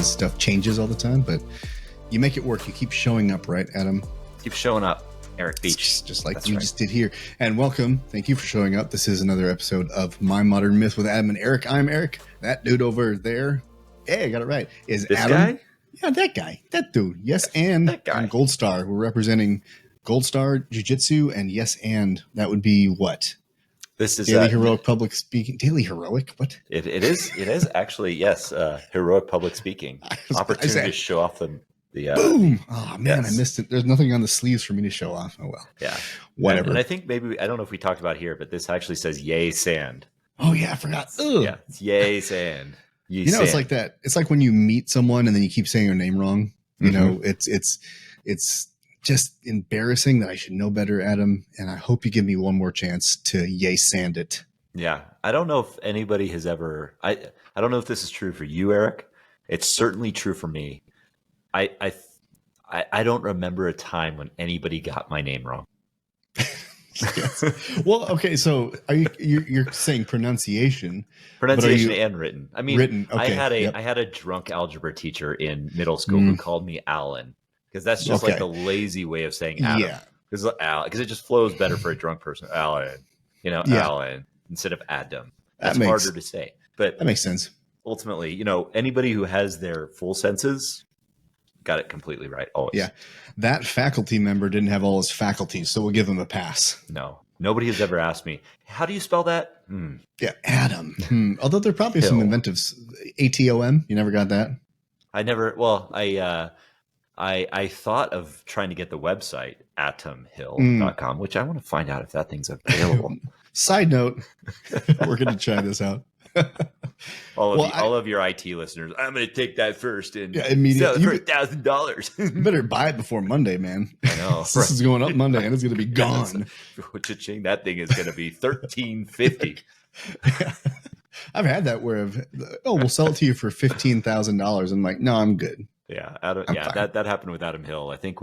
because stuff changes all the time, but you make it work. You keep showing up, right, Adam? Keep showing up, Eric Beach. Just like you just did here. And welcome. Thank you for showing up. This is another episode of My Modern Myth with Adam and Eric. I'm Eric. That dude over there, hey, I got it right, is This Adam. guy? Yeah, that guy. That dude. Yes, and That guy. I'm Gold Star. We're representing Gold Star Jiu-Jitsu, and yes, and that would be what? This is Daily Heroic Public Speaking. Daily Heroic? What? It is actually, yes, heroic public speaking. Opportunity to show off the boom. Oh man, yes. I missed it. There's nothing on the sleeves for me to show off. Oh well. Yeah. Whatever. And I think maybe, I don't know if we talked about here, but this actually says yay sand. Oh yeah, I forgot. Ugh. Yeah. It's yay sand. You know, it's like that. It's like when you meet someone and then you keep saying your name wrong. You know, it's just embarrassing that I should know better, Adam. And I hope you give me one more chance to yay sand it. Yeah. I don't know if anybody has ever, I don't know if this is true for you, Eric. It's certainly true for me. I don't remember a time when anybody got my name wrong. Yes. Well, okay. So you're saying pronunciation and written. I mean, written. Okay. I had a drunk algebra teacher in middle school who called me Alan, because that's just like the lazy way of saying Adam. Yeah. Because it just flows better for a drunk person. Alan, Alan instead of Adam. That's harder to say, but that makes sense. Ultimately, anybody who has their full senses got it completely right. Always. Yeah. That faculty member didn't have all his faculties, so we'll give him a pass. No, nobody has ever asked me, how do you spell that? Yeah. Adam. Although there are probably some inventives. ATOM. You never got that? I never. Well, I thought of trying to get the website atomhill.com, which I want to find out if that thing's available. Side note, we're going to try this out. All of your IT listeners, I'm going to take that first and immediately sell it for $1,000. You better buy it before Monday, man. I know. This is going up Monday and it's going to be gone. Cha-ching, that thing is going to be $1,350. I've had that where we'll sell it to you for $15,000. I'm like, no, I'm good. Yeah, that happened with Adam Hill. I think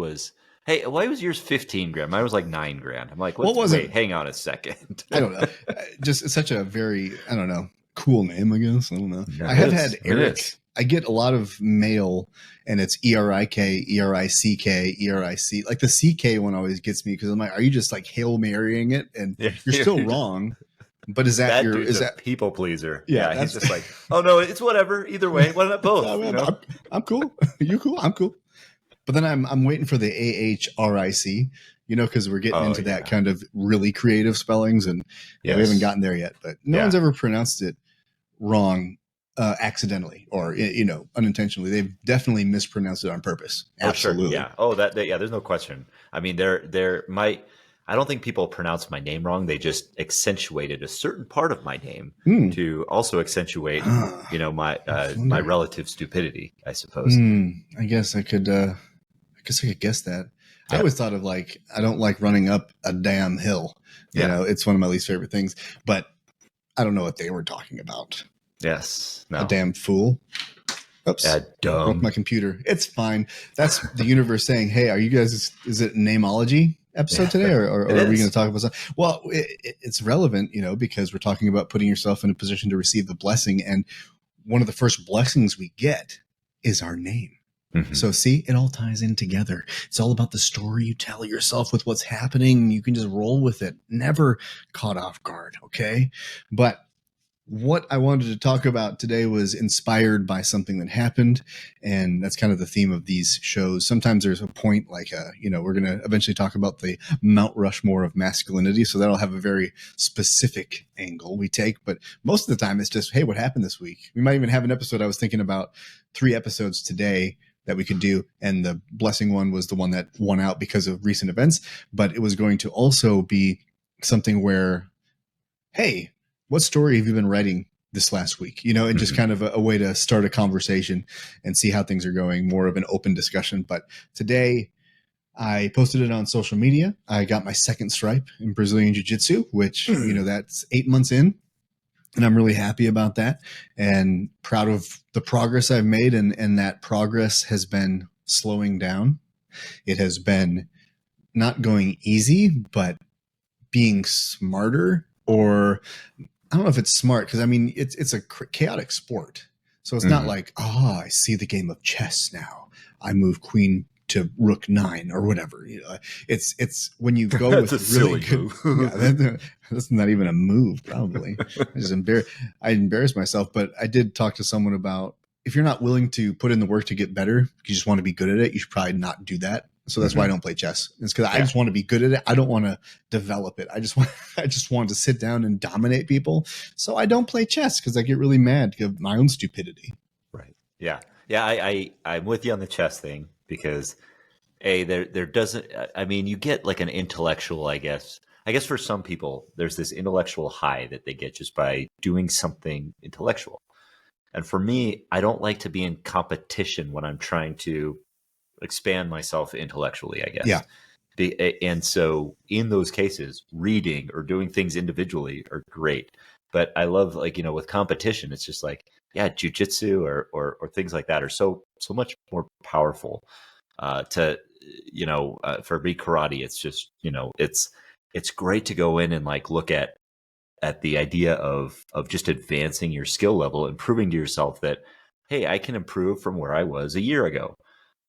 hey, why was yours 15 grand? Mine was like 9 grand. I'm like, what was it? Hang on a second. I don't know. Just it's such a very, I don't know, cool name, I guess. I don't know. Yeah, I have had Eric. I get a lot of mail and it's ERIK, ERICK, ERIC. Like the CK one always gets me because I'm like, are you just like Hail Marying it? And you're still wrong. But is that a people pleaser? Yeah, he's just like, oh no, it's whatever. Either way, why not both? I'm cool. You cool? I'm cool. But then I'm waiting for the AHRIC, because we're getting into that kind of really creative spellings, and we haven't gotten there yet. But no one's ever pronounced it wrong accidentally or unintentionally. They've definitely mispronounced it on purpose. Absolutely. Oh, sure. Yeah. There's no question. I mean, I don't think people pronounce my name wrong. They just accentuated a certain part of my name to also accentuate, my relative stupidity, I suppose. I guess I could guess that. Yeah. I always thought of I don't like running up a damn hill. It's one of my least favorite things, but I don't know what they were talking about. Yes. No. A damn fool. Oops. Broke my computer. It's fine. That's the universe saying, hey, are you guys, is it nameology episode today or are we going to talk about something? Well, it's relevant, because we're talking about putting yourself in a position to receive the blessing. And one of the first blessings we get is our name. Mm-hmm. So see, it all ties in together. It's all about the story you tell yourself with what's happening. You can just roll with it. Never caught off guard. Okay. But what I wanted to talk about today was inspired by something that happened. And that's kind of the theme of these shows. Sometimes there's a point we're going to eventually talk about the Mount Rushmore of masculinity. So that'll have a very specific angle we take. But most of the time it's just, hey, what happened this week? We might even have an episode. I was thinking about 3 episodes today that we could do. And the blessing one was the one that won out because of recent events. But it was going to also be something where, hey, what story have you been writing this last week? And just kind of a way to start a conversation and see how things are going, more of an open discussion. But today I posted it on social media. I got my second stripe in Brazilian Jiu-Jitsu, which, that's 8 months in. And I'm really happy about that and proud of the progress I've made. And that progress has been slowing down. It has been not going easy, but being smarter, or I don't know if it's smart, because I mean, it's a chaotic sport. So it's not like, oh, I see the game of chess now. I move queen to rook 9 or whatever. You know, it's when you go with That's a really silly good. move. Yeah, that's not even a move, probably. I embarrassed myself, but I did talk to someone about, if you're not willing to put in the work to get better, you just want to be good at it, you should probably not do that. So that's why I don't play chess. It's because I just want to be good at it. I don't want to develop it. I just want to sit down and dominate people. So I don't play chess because I get really mad of my own stupidity. Right. Yeah. Yeah. I'm with you on the chess thing because there doesn't, I mean, you get like an intellectual, I guess for some people, there's this intellectual high that they get just by doing something intellectual. And for me, I don't like to be in competition when I'm trying to expand myself intellectually, I guess. Yeah. And so in those cases, reading or doing things individually are great. But I love, like, with competition, it's just like, yeah, jiu-jitsu or things like that are so much more powerful. For me, karate, it's just, it's great to go in and like look at the idea of just advancing your skill level and proving to yourself that, hey, I can improve from where I was a year ago.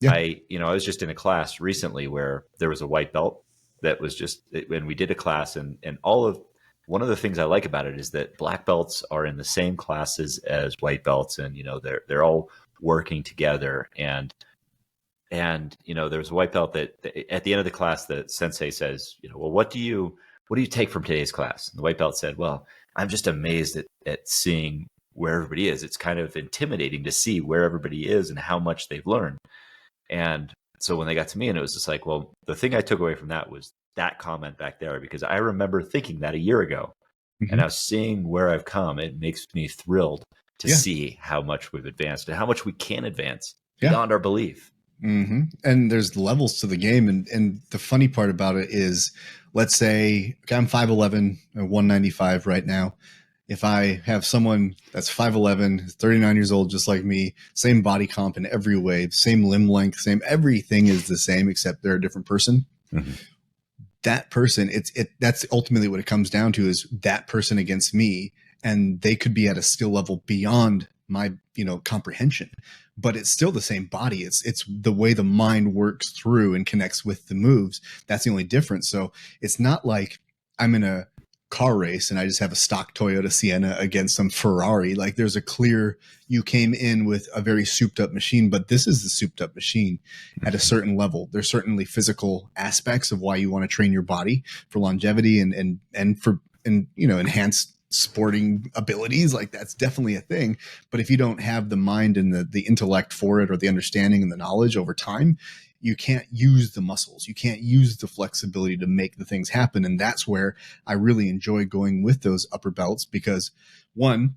Yeah. I was just in a class recently where there was a white belt that was and we did a class, and one of the things I like about it is that black belts are in the same classes as white belts, and they're all working together. And there was a white belt that at the end of the class, the sensei says, well, what do you take from today's class? And the white belt said, well, I'm just amazed at seeing where everybody is. It's kind of intimidating to see where everybody is and how much they've learned. And so when they got to me, and it was just like, well, the thing I took away from that was that comment back there, because I remember thinking that a year ago, and now seeing where I've come, it makes me thrilled to see how much we've advanced and how much we can advance beyond our belief. Mm-hmm. And there's levels to the game. And the funny part about it is, let's say, okay, I'm 5'11", 195 right now. If I have someone that's 5'11", 39 years old, just like me, same body comp in every way, same limb length, same everything is the same, except they're a different person. Mm-hmm. That person, that's ultimately what it comes down to, is that person against me, and they could be at a skill level beyond my comprehension, but it's still the same body. It's the way the mind works through and connects with the moves. That's the only difference. So it's not like I'm in a car race and I just have a stock Toyota Sienna against some Ferrari. Like, there's a clear, you came in with a very souped up machine, but this is the souped up machine at a certain level. There's certainly physical aspects of why you want to train your body for longevity and for enhanced sporting abilities. Like, that's definitely a thing. But if you don't have the mind and the intellect for it, or the understanding and the knowledge over time, you can't use the muscles. You can't use the flexibility to make the things happen. And that's where I really enjoy going with those upper belts, because one,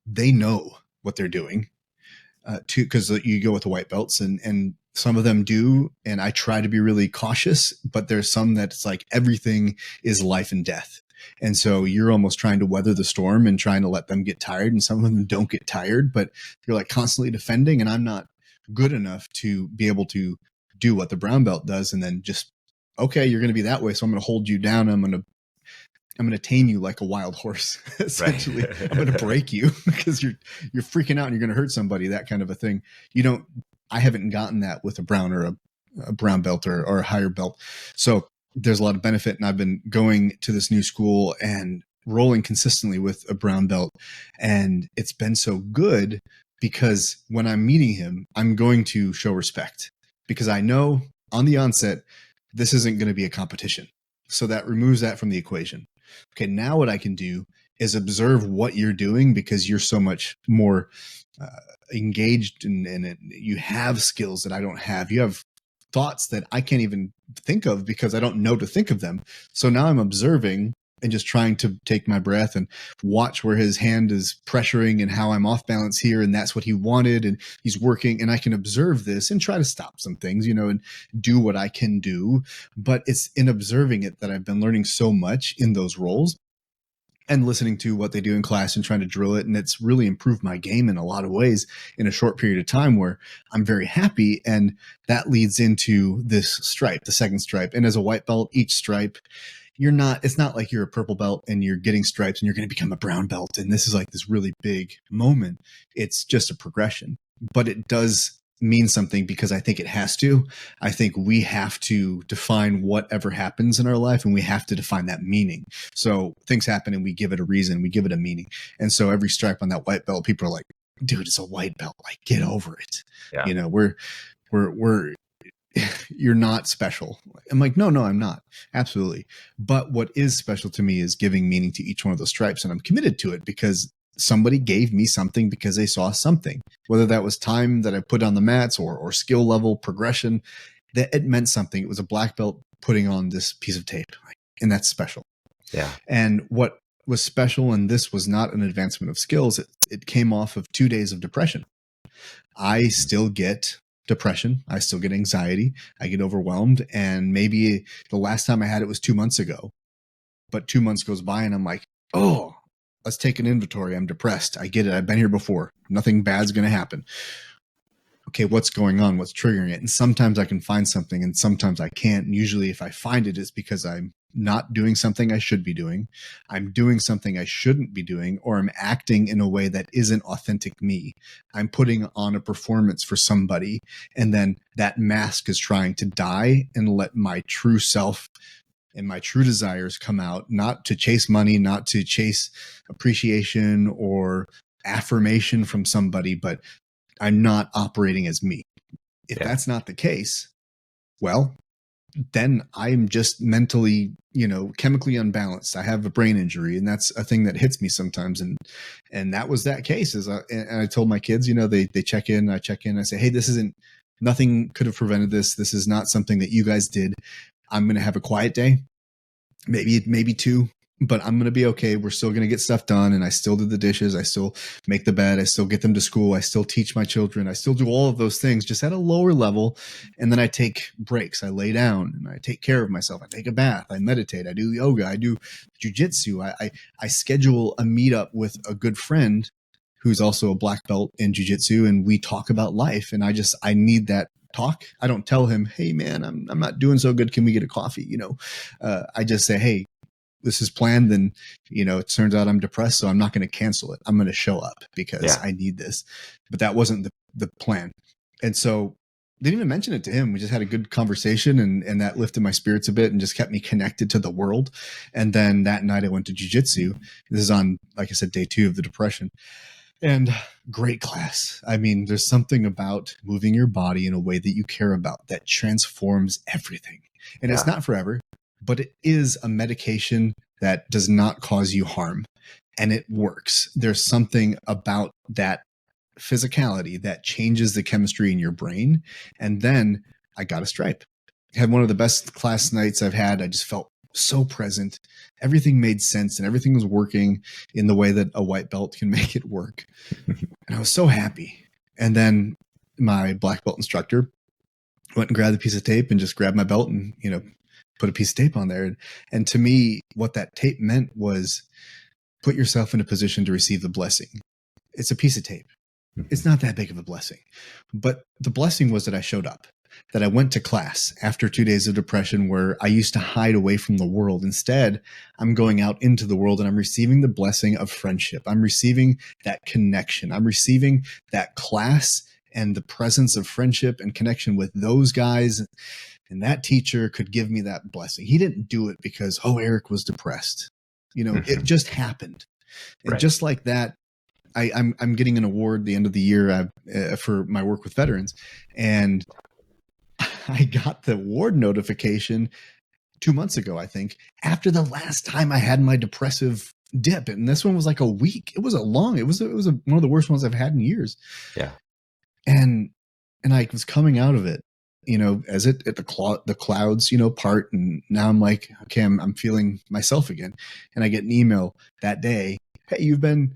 they know what they're doing. Two, because you go with the white belts, and some of them do. And I try to be really cautious, but there's some that's like everything is life and death. And so you're almost trying to weather the storm and trying to let them get tired. And some of them don't get tired, but you're like constantly defending. And I'm not good enough to be able to do what the brown belt does. And then just, okay, you're going to be that way, so I'm going to hold you down. I'm going to tame you like a wild horse. Essentially, right. I'm going to break you because you're freaking out and you're going to hurt somebody. That kind of a thing. I haven't gotten that with a brown or a brown belt or a higher belt. So there's a lot of benefit. And I've been going to this new school and rolling consistently with a brown belt. And it's been so good, because when I'm meeting him, I'm going to show respect, because I know on the onset, this isn't going to be a competition. So that removes that from the equation. Okay, now what I can do is observe what you're doing, because you're so much more engaged in it. You have skills that I don't have. You have thoughts that I can't even think of because I don't know to think of them. So now I'm observing and just trying to take my breath and watch where his hand is pressuring and how I'm off balance here. And that's what he wanted. And he's working, and I can observe this and try to stop some things, and do what I can do. But it's in observing it that I've been learning so much in those roles, and listening to what they do in class and trying to drill it. And it's really improved my game in a lot of ways in a short period of time, where I'm very happy. And that leads into this stripe, the second stripe. And as a white belt, each stripe, it's not like you're a purple belt and you're getting stripes and you're going to become a brown belt. And this is like this really big moment. It's just a progression, but it does mean something because I think it has to. I think we have to define whatever happens in our life, and we have to define that meaning. So things happen and we give it a reason, we give it a meaning. And so every stripe on that white belt, people are like, dude, it's a white belt. Like, get over it. Yeah. You know, we're you're not special. I'm like, no, I'm not. Absolutely. But what is special to me is giving meaning to each one of those stripes. And I'm committed to it because somebody gave me something because they saw something, whether that was time that I put on the mats or skill level progression, that it meant something. It was a black belt putting on this piece of tape, and that's special. Yeah. And what was special, and this was not an advancement of skills, it came off of 2 days of depression. I still get depression. I still get anxiety. I get overwhelmed. And maybe the last time I had it was 2 months ago, but 2 months goes by and I'm like, oh, let's take an inventory. I'm depressed. I get it. I've been here before. Nothing bad's going to happen. Okay, what's going on? What's triggering it? And sometimes I can find something and sometimes I can't. And usually if I find it, it's because I'm not doing something I should be doing. I'm doing something I shouldn't be doing, or I'm acting in a way that isn't authentic me. I'm putting on a performance for somebody, and then that mask is trying to die and let my true self and my true desires come out, not to chase money, not to chase appreciation or affirmation from somebody, but I'm not operating as me. If that's not the case, well, then I'm just mentally, chemically unbalanced. I have a brain injury, and that's a thing that hits me sometimes. And that was that case. And I told my kids, they check in, I check in, I say, hey, nothing could have prevented this. This is not something that you guys did. I'm going to have a quiet day, maybe 2, but I'm going to be okay. We're still going to get stuff done. And I still do the dishes. I still make the bed. I still get them to school. I still teach my children. I still do all of those things just at a lower level. And then I take breaks. I lay down and I take care of myself. I take a bath. I meditate. I do yoga. I do jiu-jitsu. I schedule a meetup with a good friend who's also a black belt in jiu-jitsu. And we talk about life. And I need that talk. I don't tell him, hey man, I'm not doing so good. Can we get a coffee? I just say, hey, this is planned, and it turns out I'm depressed, so I'm not going to cancel it. I'm going to show up because I need this. But that wasn't the plan. And so didn't even mention it to him. We just had a good conversation, and that lifted my spirits a bit and just kept me connected to the world. And then that night I went to jiu-jitsu. This is on, like I said, day 2 of the depression. And great class. I mean, there's something about moving your body in a way that you care about that transforms everything. And it's not forever, but it is a medication that does not cause you harm, and it works. There's something about that physicality that changes the chemistry in your brain. And then I got a stripe. I had one of the best class nights I've had. I just felt so present. Everything made sense and everything was working in the way that a white belt can make it work. And I was so happy. And then my black belt instructor went and grabbed a piece of tape and just grabbed my belt and, put a piece of tape on there. And to me, what that tape meant was put yourself in a position to receive the blessing. It's a piece of tape. It's not that big of a blessing. But the blessing was that I showed up, that I went to class after 2 days of depression where I used to hide away from the world. Instead, I'm going out into the world and I'm receiving the blessing of friendship. I'm receiving that connection. I'm receiving that class and the presence of friendship and connection with those guys. And that teacher could give me that blessing. He didn't do it because, Eric was depressed. It just happened. And just like that, I'm getting an award the end of the year for my work with veterans. And I got the award notification 2 months ago, I think, after the last time I had my depressive dip. And this one was like a week. It was one of the worst ones I've had in years. Yeah. And I was coming out of it, as at the clouds, part. And now I'm like, okay, I'm feeling myself again. And I get an email that day. Hey, you've been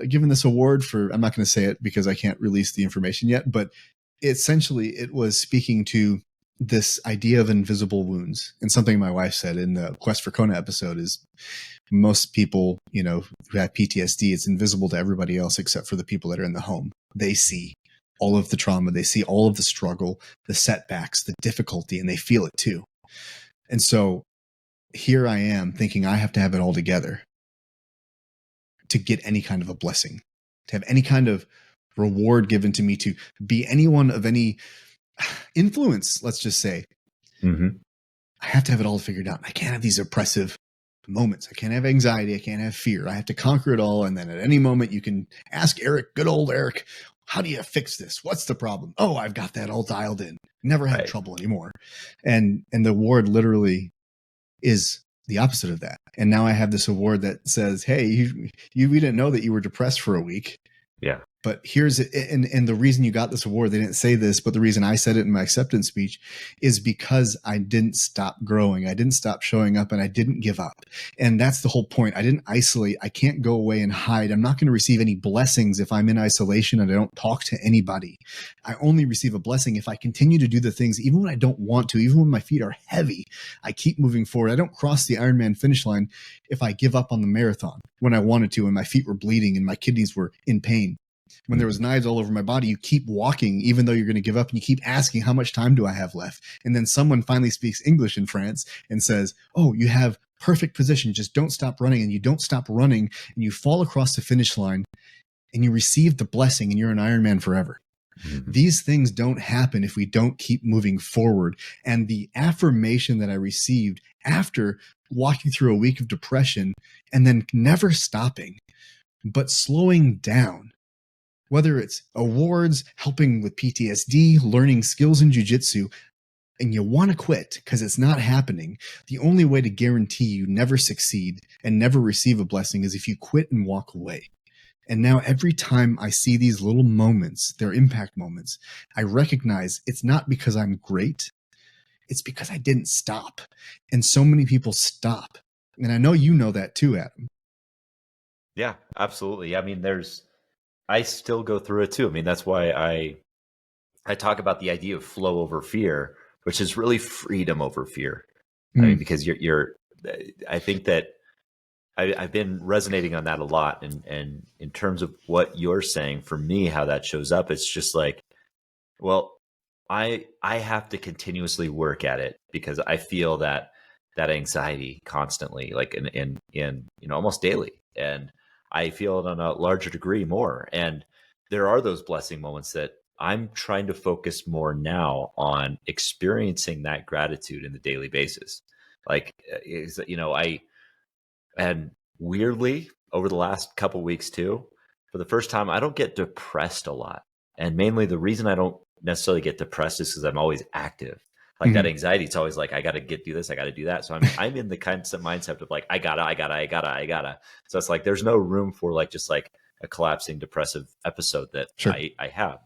given this award for, I'm not going to say it because I can't release the information yet, but essentially it was speaking to this idea of invisible wounds. And something my wife said in the Quest for Kona episode is most people, who have PTSD, it's invisible to everybody else except for the people that are in the home. They see all of the trauma. They see all of the struggle, the setbacks, the difficulty, and they feel it too. And so here I am thinking I have to have it all together to get any kind of a blessing, to have any kind of reward given to me, to be anyone of any influence, let's just say. Mm-hmm. I have to have it all figured out. I can't have these oppressive moments. I can't have anxiety. I can't have fear. I have to conquer it all. And then at any moment, you can ask Eric, good old Eric, how do you fix this? What's the problem? Oh, I've got that all dialed in. Never have trouble anymore. And the award literally is the opposite of that. And now I have this award that says, hey, we didn't know that you were depressed for a week. Yeah. But here's and the reason you got this award, they didn't say this, but the reason I said it in my acceptance speech is because I didn't stop growing. I didn't stop showing up, and I didn't give up. And that's the whole point. I didn't isolate. I can't go away and hide. I'm not going to receive any blessings if I'm in isolation and I don't talk to anybody. I only receive a blessing if I continue to do the things, even when I don't want to, even when my feet are heavy. I keep moving forward. I don't cross the Ironman finish line if I give up on the marathon when I wanted to and my feet were bleeding and my kidneys were in pain. When there was knives all over my body, you keep walking, even though you're going to give up, and you keep asking, how much time do I have left? And then someone finally speaks English in France and says, oh, you have perfect position. Just don't stop running. And you don't stop running, and you fall across the finish line, and you receive the blessing, and you're an Ironman forever. Mm-hmm. These things don't happen if we don't keep moving forward. And the affirmation that I received after walking through a week of depression and then never stopping, but slowing down, whether it's awards, helping with PTSD, learning skills in jiu-jitsu, and you want to quit because it's not happening, the only way to guarantee you never succeed and never receive a blessing is if you quit and walk away. And now every time I see these little moments, they're impact moments, I recognize it's not because I'm great. It's because I didn't stop. And so many people stop. And I know you know that too, Adam. Yeah, absolutely. I mean, I still go through it too. I mean, that's why I talk about the idea of flow over fear, which is really freedom over fear. I mean, because I think that I've been resonating on that a lot. And in terms of what you're saying, for me, how that shows up, it's just like, well, I have to continuously work at it because I feel that anxiety constantly, like in almost daily. And I feel it on a larger degree more. And there are those blessing moments that I'm trying to focus more now on experiencing that gratitude in the daily basis. Like, and weirdly, over the last couple of weeks too, for the first time, I don't get depressed a lot. And mainly the reason I don't necessarily get depressed is because I'm always active. Like that anxiety, it's always like, I got to do this, I got to do that. So I'm in the kind of mindset of like, I gotta. So it's like, there's no room for like, just like a collapsing depressive episode that I have.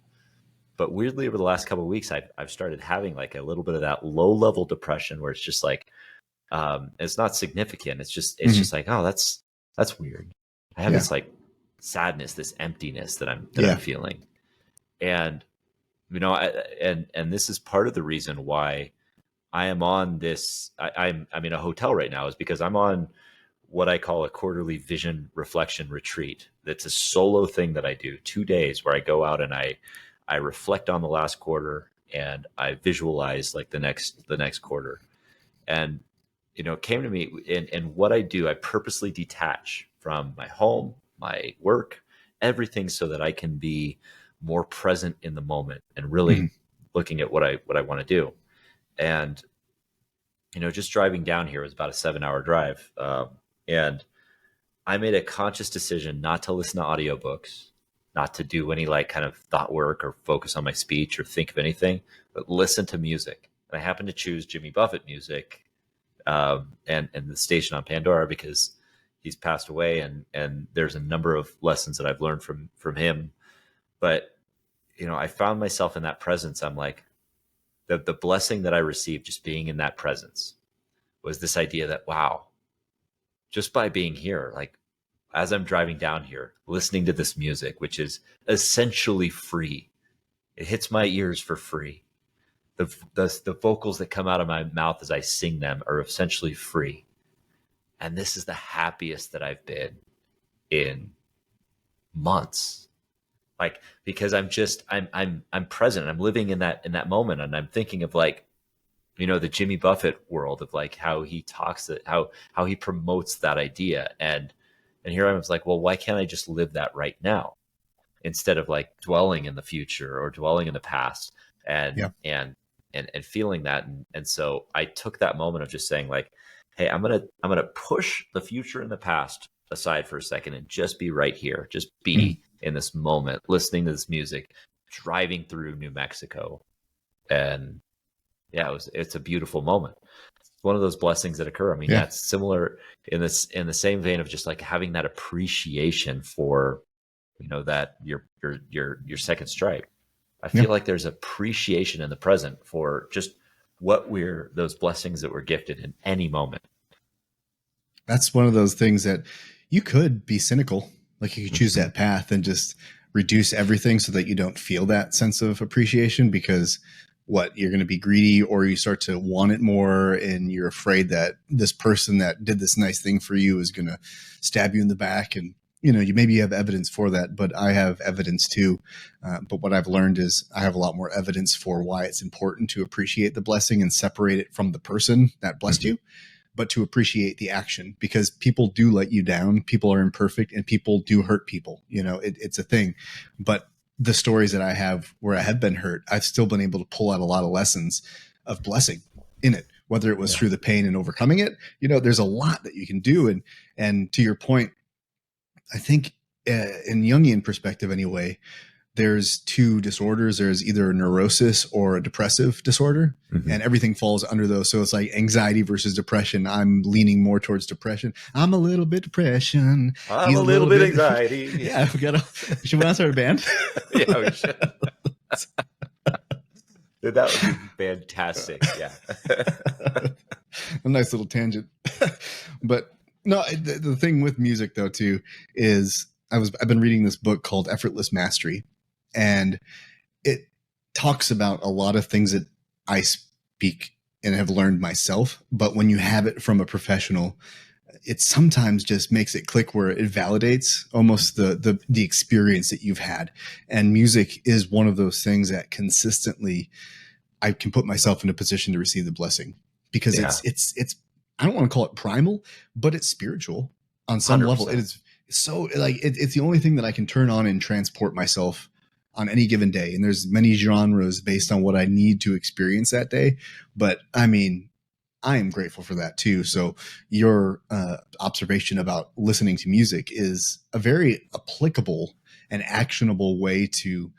But weirdly, over the last couple of weeks, I've started having like a little bit of that low level depression where it's just like, it's not significant. It's just like, oh, that's weird. I have this like sadness, this emptiness that I'm feeling. And, and this is part of the reason why I am on this. I'm in a hotel right now is because I'm on what I call a quarterly vision reflection retreat. That's a solo thing that I do 2 days where I go out and I reflect on the last quarter and I visualize like the next quarter. And, it came to me and what I do, I purposely detach from my home, my work, everything so that I can be more present in the moment and really looking at what I want to do. And, just driving down here was about a 7-hour drive. And I made a conscious decision not to listen to audiobooks, not to do any like kind of thought work or focus on my speech or think of anything, but listen to music. And I happened to choose Jimmy Buffett music, and the station on Pandora because he's passed away. And there's a number of lessons that I've learned from him. But, I found myself in that presence. I'm like, the blessing that I received just being in that presence was this idea that, wow, just by being here, like as I'm driving down here, listening to this music, which is essentially free, it hits my ears for free. The vocals that come out of my mouth as I sing them are essentially free. And this is the happiest that I've been in months. Like, because I'm present, I'm living in that moment. And I'm thinking of like, the Jimmy Buffett world of like how he talks it, how he promotes that idea. And here I was like, well, why can't I just live that right now instead of like dwelling in the future or dwelling in the past and Yeah. and feeling that. And so I took that moment of just saying like, hey, I'm gonna push the future and the past aside for a second and just be right here. Just be in this moment, listening to this music, driving through New Mexico. And yeah, it's a beautiful moment. It's one of those blessings that occur. I mean, yeah, it's similar in the same vein of just like having that appreciation for, that your second stripe. I feel like there's appreciation in the present for just those blessings that we're gifted in any moment. That's one of those things that you could be cynical. Like you could choose that path and just reduce everything so that you don't feel that sense of appreciation, because you're going to be greedy, or you start to want it more and you're afraid that this person that did this nice thing for you is going to stab you in the back. And you maybe have evidence for that, but I have evidence too. But what I've learned is I have a lot more evidence for why it's important to appreciate the blessing and separate it from the person that blessed you, but to appreciate the action, because people do let you down. People are imperfect and people do hurt people. It's a thing. But the stories that I have where I have been hurt, I've still been able to pull out a lot of lessons of blessing in it, whether it was through the pain and overcoming it. There's a lot that you can do. And to your point, I think in Jungian perspective anyway, there's two disorders. There's either a neurosis or a depressive disorder, and everything falls under those. So it's like anxiety versus depression. I'm leaning more towards depression. I'm a little bit depression. I'm a little bit anxiety. Yeah. Should we start a band? Yeah, we should. That would be fantastic. Yeah. A nice little tangent. But no, the thing with music though too is I've been reading this book called Effortless Mastery, and it talks about a lot of things that I speak and have learned myself. But when you have it from a professional, it sometimes just makes it click, where it validates almost the experience that you've had. And music is one of those things that consistently I can put myself in a position to receive the blessing, because it's I don't want to call it primal, but it's spiritual on some 100%. level. It is so like it's the only thing that I can turn on and transport myself on any given day. And there's many genres based on what I need to experience that day. But I mean, I am grateful for that too. So your observation about listening to music is a very applicable and actionable way to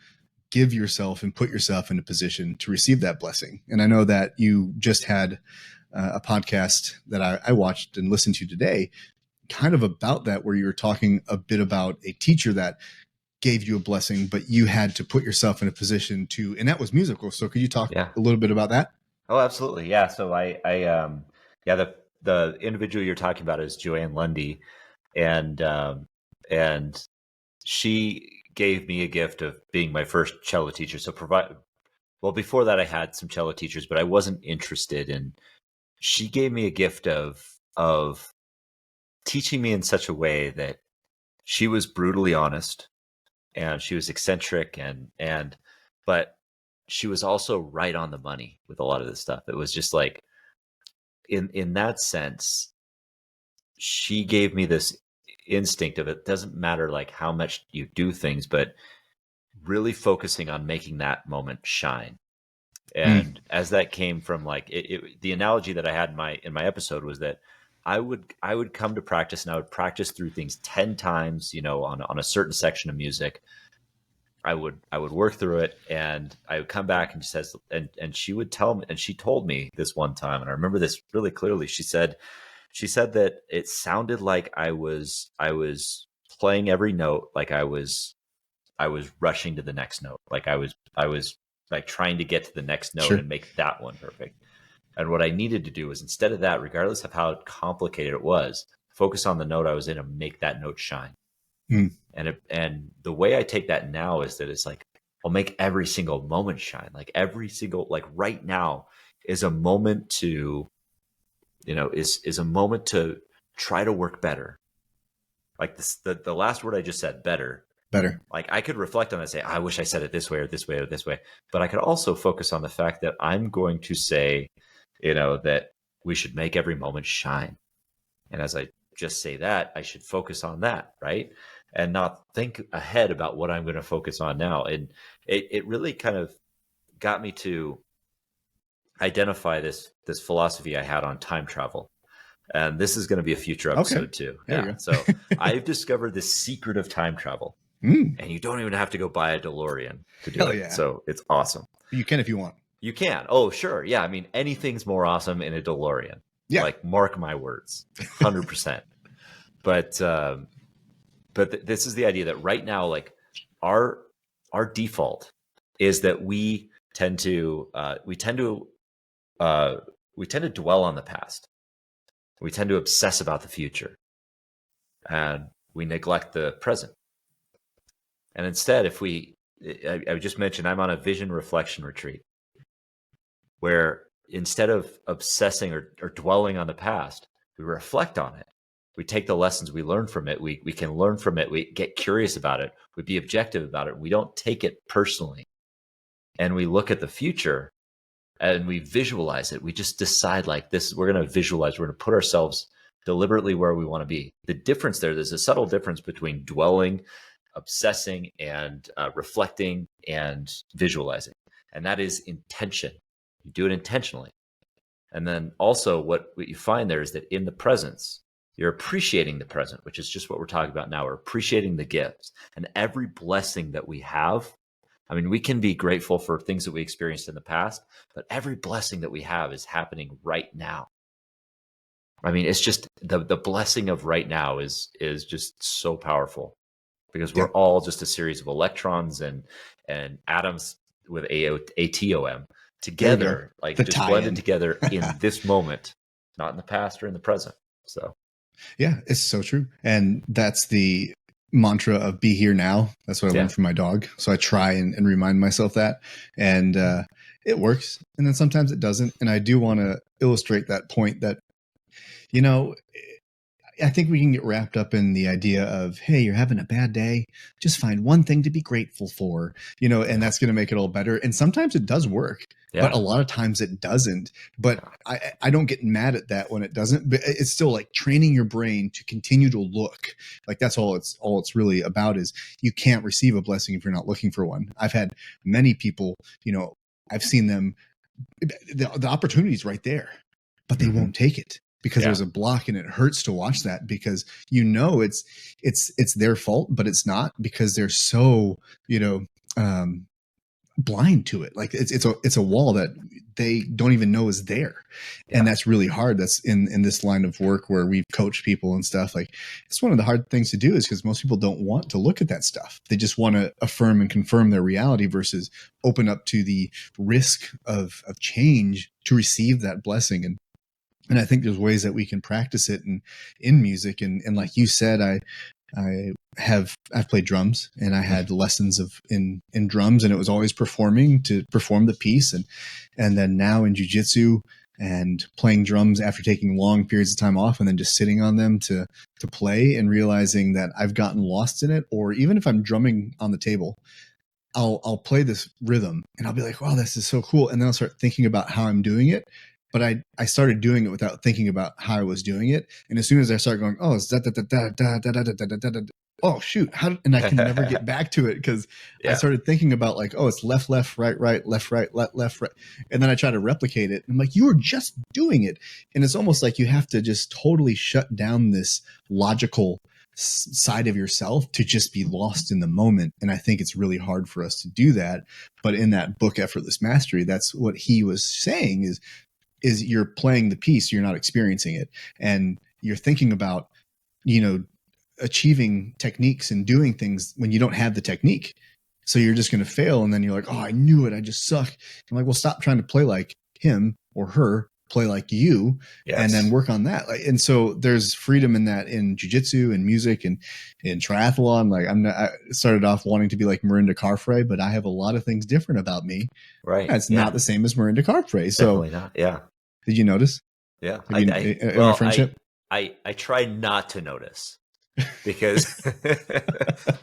give yourself and put yourself in a position to receive that blessing. And I know that you just had a podcast that I watched and listened to today, kind of about that, where you were talking a bit about a teacher that gave you a blessing, but you had to put yourself in a position to, and that was musical. So could you talk a little bit about that? Oh, absolutely. Yeah. So the individual you're talking about is Joanne Lundy, and she gave me a gift of being my first cello teacher. So before that I had some cello teachers, but I wasn't interested in. She gave me a gift of teaching me in such a way that she was brutally honest, and she was eccentric, but she was also right on the money with a lot of this stuff. It was just like, in that sense, she gave me this instinct of, it doesn't matter like how much you do things, but really focusing on making that moment shine. And as that came from like the analogy that I had in my episode was that I would come to practice, and I would practice through things 10 times, on a certain section of music. I would work through it, and I would come back, and she would tell me, and she told me this one time, and I remember this really clearly. She said that it sounded like I was playing every note, like I was rushing to the next note, like I was like trying to get to the next note and make that one perfect. And what I needed to do was, instead of that, regardless of how complicated it was, focus on the note I was in and make that note shine. And the way I take that now is that it's like, I'll make every single moment shine. Like every single, like right now is a moment to, is a moment to try to work better. Like the last word I just said, better. Like I could reflect on it and say, I wish I said it this way or this way or this way. But I could also focus on the fact that I'm going to say that we should make every moment shine. And as I just say that, I should focus on that, right? And not think ahead about what I'm going to focus on now. And it really kind of got me to identify this philosophy I had on time travel. And this is going to be a future episode too. Yeah. So I've discovered the secret of time travel. And you don't even have to go buy a DeLorean to do it. Yeah. So it's awesome. You can if you want. You can. Oh, sure. Yeah. I mean, anything's more awesome in a DeLorean. Yeah. Like, mark my words, 100%. But this is the idea that right now, like, our default is that we tend to dwell on the past. We tend to obsess about the future, and we neglect the present. And instead, I just mentioned I'm on a vision reflection retreat, where instead of obsessing or dwelling on the past, we reflect on it. We take the lessons we learn from it. We can learn from it. We get curious about it. We be objective about it. We don't take it personally. And we look at the future and we visualize it. We just decide, like, this, we're going to visualize, we're going to put ourselves deliberately where we want to be. The difference there's a subtle difference between dwelling, obsessing, and reflecting and visualizing. And that is intention. You do it intentionally. And then also what you find there is that in the presence, you're appreciating the present, which is just what we're talking about now. We're appreciating the gifts and every blessing that we have. I mean, we can be grateful for things that we experienced in the past, but every blessing that we have is happening right now. I mean, it's just the blessing of right now is just so powerful, because we're all just a series of electrons and atoms with atom together, like just blended together in this moment, not in the past or in the present. So yeah, it's so true. And that's the mantra of be here now. That's what I learned from my dog. So I try and remind myself that, and it works. And then sometimes it doesn't. And I do want to illustrate that point that, I think we can get wrapped up in the idea of, hey, you're having a bad day, just find one thing to be grateful for, and that's going to make it all better. And sometimes it does work, but a lot of times it doesn't. But I don't get mad at that when it doesn't. But it's still like training your brain to continue to look. Like, that's all it's really about, is you can't receive a blessing if you're not looking for one. I've had many people, I've seen them, the opportunity's right there, but they won't take it. Because there's a block, and it hurts to watch that, because it's their fault, but it's not, because they're so blind to it. Like, it's a wall that they don't even know is there, and that's really hard. That's in this line of work where we've coached people and stuff. Like, it's one of the hard things to do, is because most people don't want to look at that stuff. They just want to affirm and confirm their reality versus open up to the risk of change to receive that blessing. And I think there's ways that we can practice it in music. And like you said, I've played drums, and I had lessons in drums, and it was always performing to perform the piece. And then now in jiu-jitsu and playing drums after taking long periods of time off, and then just sitting on them to play, and realizing that I've gotten lost in it. Or even if I'm drumming on the table, I'll play this rhythm and I'll be like, wow, this is so cool. And then I'll start thinking about how I'm doing it. But I started doing it without thinking about how I was doing it. And as soon as I start going, oh, it's da da da da da da da da da da da, oh shoot, and I can never get back to it, because I started thinking about, like, oh, it's left, left, right, right, left, right, left, right. And then I try to replicate it. And I'm like, you were just doing it. And it's almost like you have to just totally shut down this logical side of yourself to just be lost in the moment. And I think it's really hard for us to do that. But in that book, Effortless Mastery, that's what he was saying is you're playing the piece, you're not experiencing it. And you're thinking about, achieving techniques and doing things when you don't have the technique. So you're just going to fail. And then you're like, oh, I knew it, I just suck. I'm like, well, stop trying to play like him or her, play like you, and then work on that. And so there's freedom in that, in jiu-jitsu and music and in triathlon. Like, I started off wanting to be like Miranda Carfrae, but I have a lot of things different about me. Right. It's not the same as Miranda Carfrae. So definitely not. Yeah. Did you notice? Yeah. Our friendship? I try not to notice, because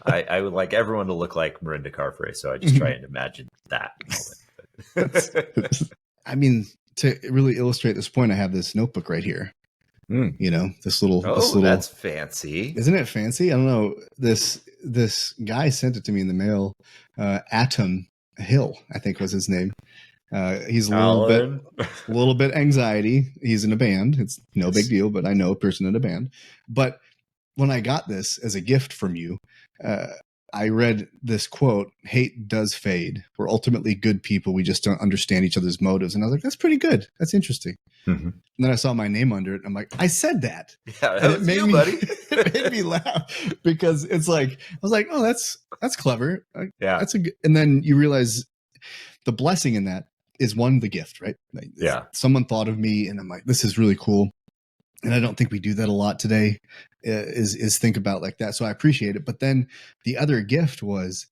I would like everyone to look like Miranda Carfrae. So I just try and imagine that moment. I mean, to really illustrate this point, I have this notebook right here. Mm. You know, this Oh, little, that's fancy. Isn't it fancy? I don't know. This guy sent it to me in the mail. Atom Hill, I think was his name. He's a little bit anxiety. He's in a band. It's no big deal, but I know a person in a band. But when I got this as a gift from you, I read this quote: "Hate does fade. We're ultimately good people. We just don't understand each other's motives." And I was like, "That's pretty good. That's interesting." Mm-hmm. And then I saw my name under it. And I'm like, I said that. Yeah, that and was you, buddy. It made me laugh because it's like, I was like, oh, that's clever. Yeah. That's and then you realize the blessing in that is one, the gift, right? Like, yeah. Someone thought of me and I'm like, this is really cool. And I don't think we do that a lot today is think about like that. So I appreciate it. But then the other gift was,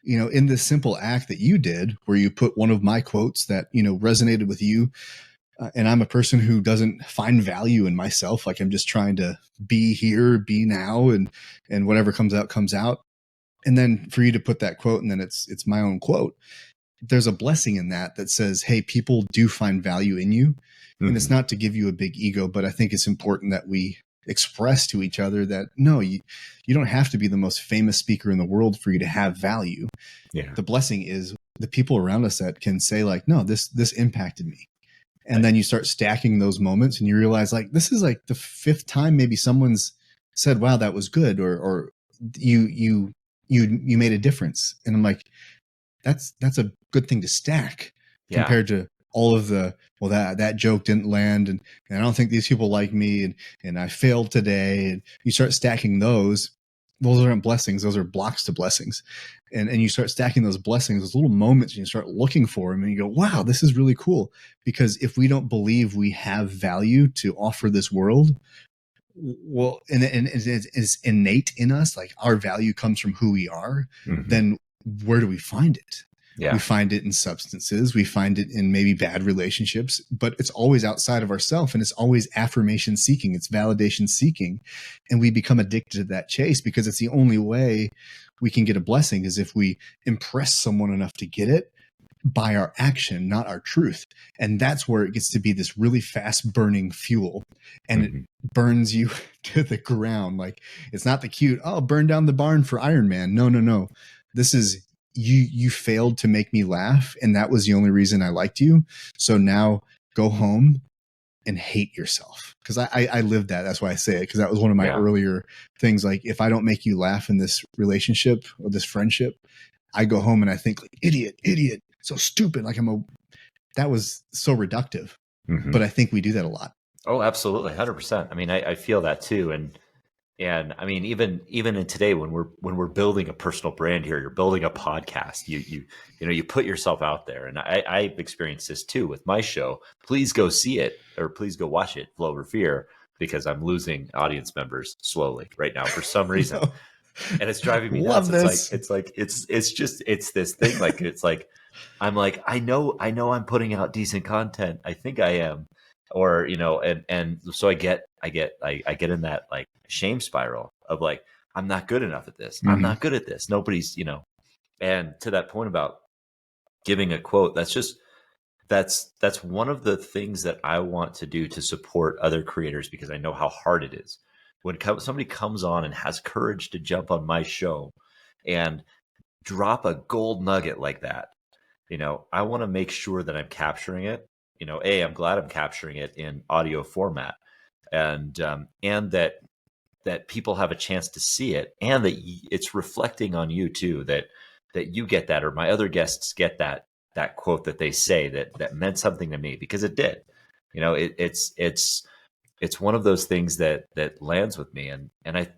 you know, in this simple act that you did where you put one of my quotes that, you know, resonated with you. And I'm a person who doesn't find value in myself. Like I'm just trying to be here, be now, and whatever comes out, comes out. And then for you to put that quote and then it's my own quote. There's a blessing in that says, hey, people do find value in you. Mm-hmm. And it's not to give you a big ego, but I think it's important that we express to each other that no, you don't have to be the most famous speaker in the world for you to have value. Yeah. The blessing is the people around us that can say like, no, this impacted me. And then you start stacking those moments and you realize like, this is like the fifth time maybe someone's said, wow, that was good. Or you made a difference. And I'm like, that's a good thing to stack compared to all of the, well, that joke didn't land. And I don't think these people like me and I failed today. And you start stacking those aren't blessings. Those are blocks to blessings. And you start stacking those blessings, those little moments, and you start looking for them and you go, wow, this is really cool. Because if we don't believe we have value to offer this world, well, and it's innate in us, like our value comes from who we are, mm-hmm. then where do we find it? Yeah. We find it in substances. We find it in maybe bad relationships, but it's always outside of ourselves and it's always affirmation seeking. It's validation seeking. And we become addicted to that chase because it's the only way we can get a blessing is if we impress someone enough to get it by our action, not our truth. And that's where it gets to be this really fast burning fuel and mm-hmm. it burns you to the ground. Like it's not the cute, oh, burn down the barn for Ironman. No. This is you failed to make me laugh. And that was the only reason I liked you. So now go home and hate yourself. Cause I lived that. That's why I say it. Cause that was one of my earlier things. Like if I don't make you laugh in this relationship or this friendship, I go home and I think like idiot, so stupid. Like that was so reductive, mm-hmm. but I think we do that a lot. Oh, absolutely. 100%. I mean, I feel that too. And I mean, even in today, when we're building a personal brand here, you're building a podcast, you put yourself out there. And I've experienced this too with my show. Please go see it or please go watch it, Flow Over Fear, because I'm losing audience members slowly right now for some reason. No. And it's driving me nuts. It's this thing. Like, it's like, I'm like, I know I'm putting out decent content. I think I am. Or, and so I get in that like shame spiral of like, I'm not good enough at this. Mm-hmm. I'm not good at this. Nobody's, and to that point about giving a quote, that's one of the things that I want to do to support other creators because I know how hard it is. When somebody comes on and has courage to jump on my show and drop a gold nugget like that, I want to make sure that I'm capturing it. I'm glad I'm capturing it in audio format, and that people have a chance to see it, and that it's reflecting on you too. That you get that, or my other guests get that quote that they say that meant something to me because it did. It's one of those things that lands with me, and I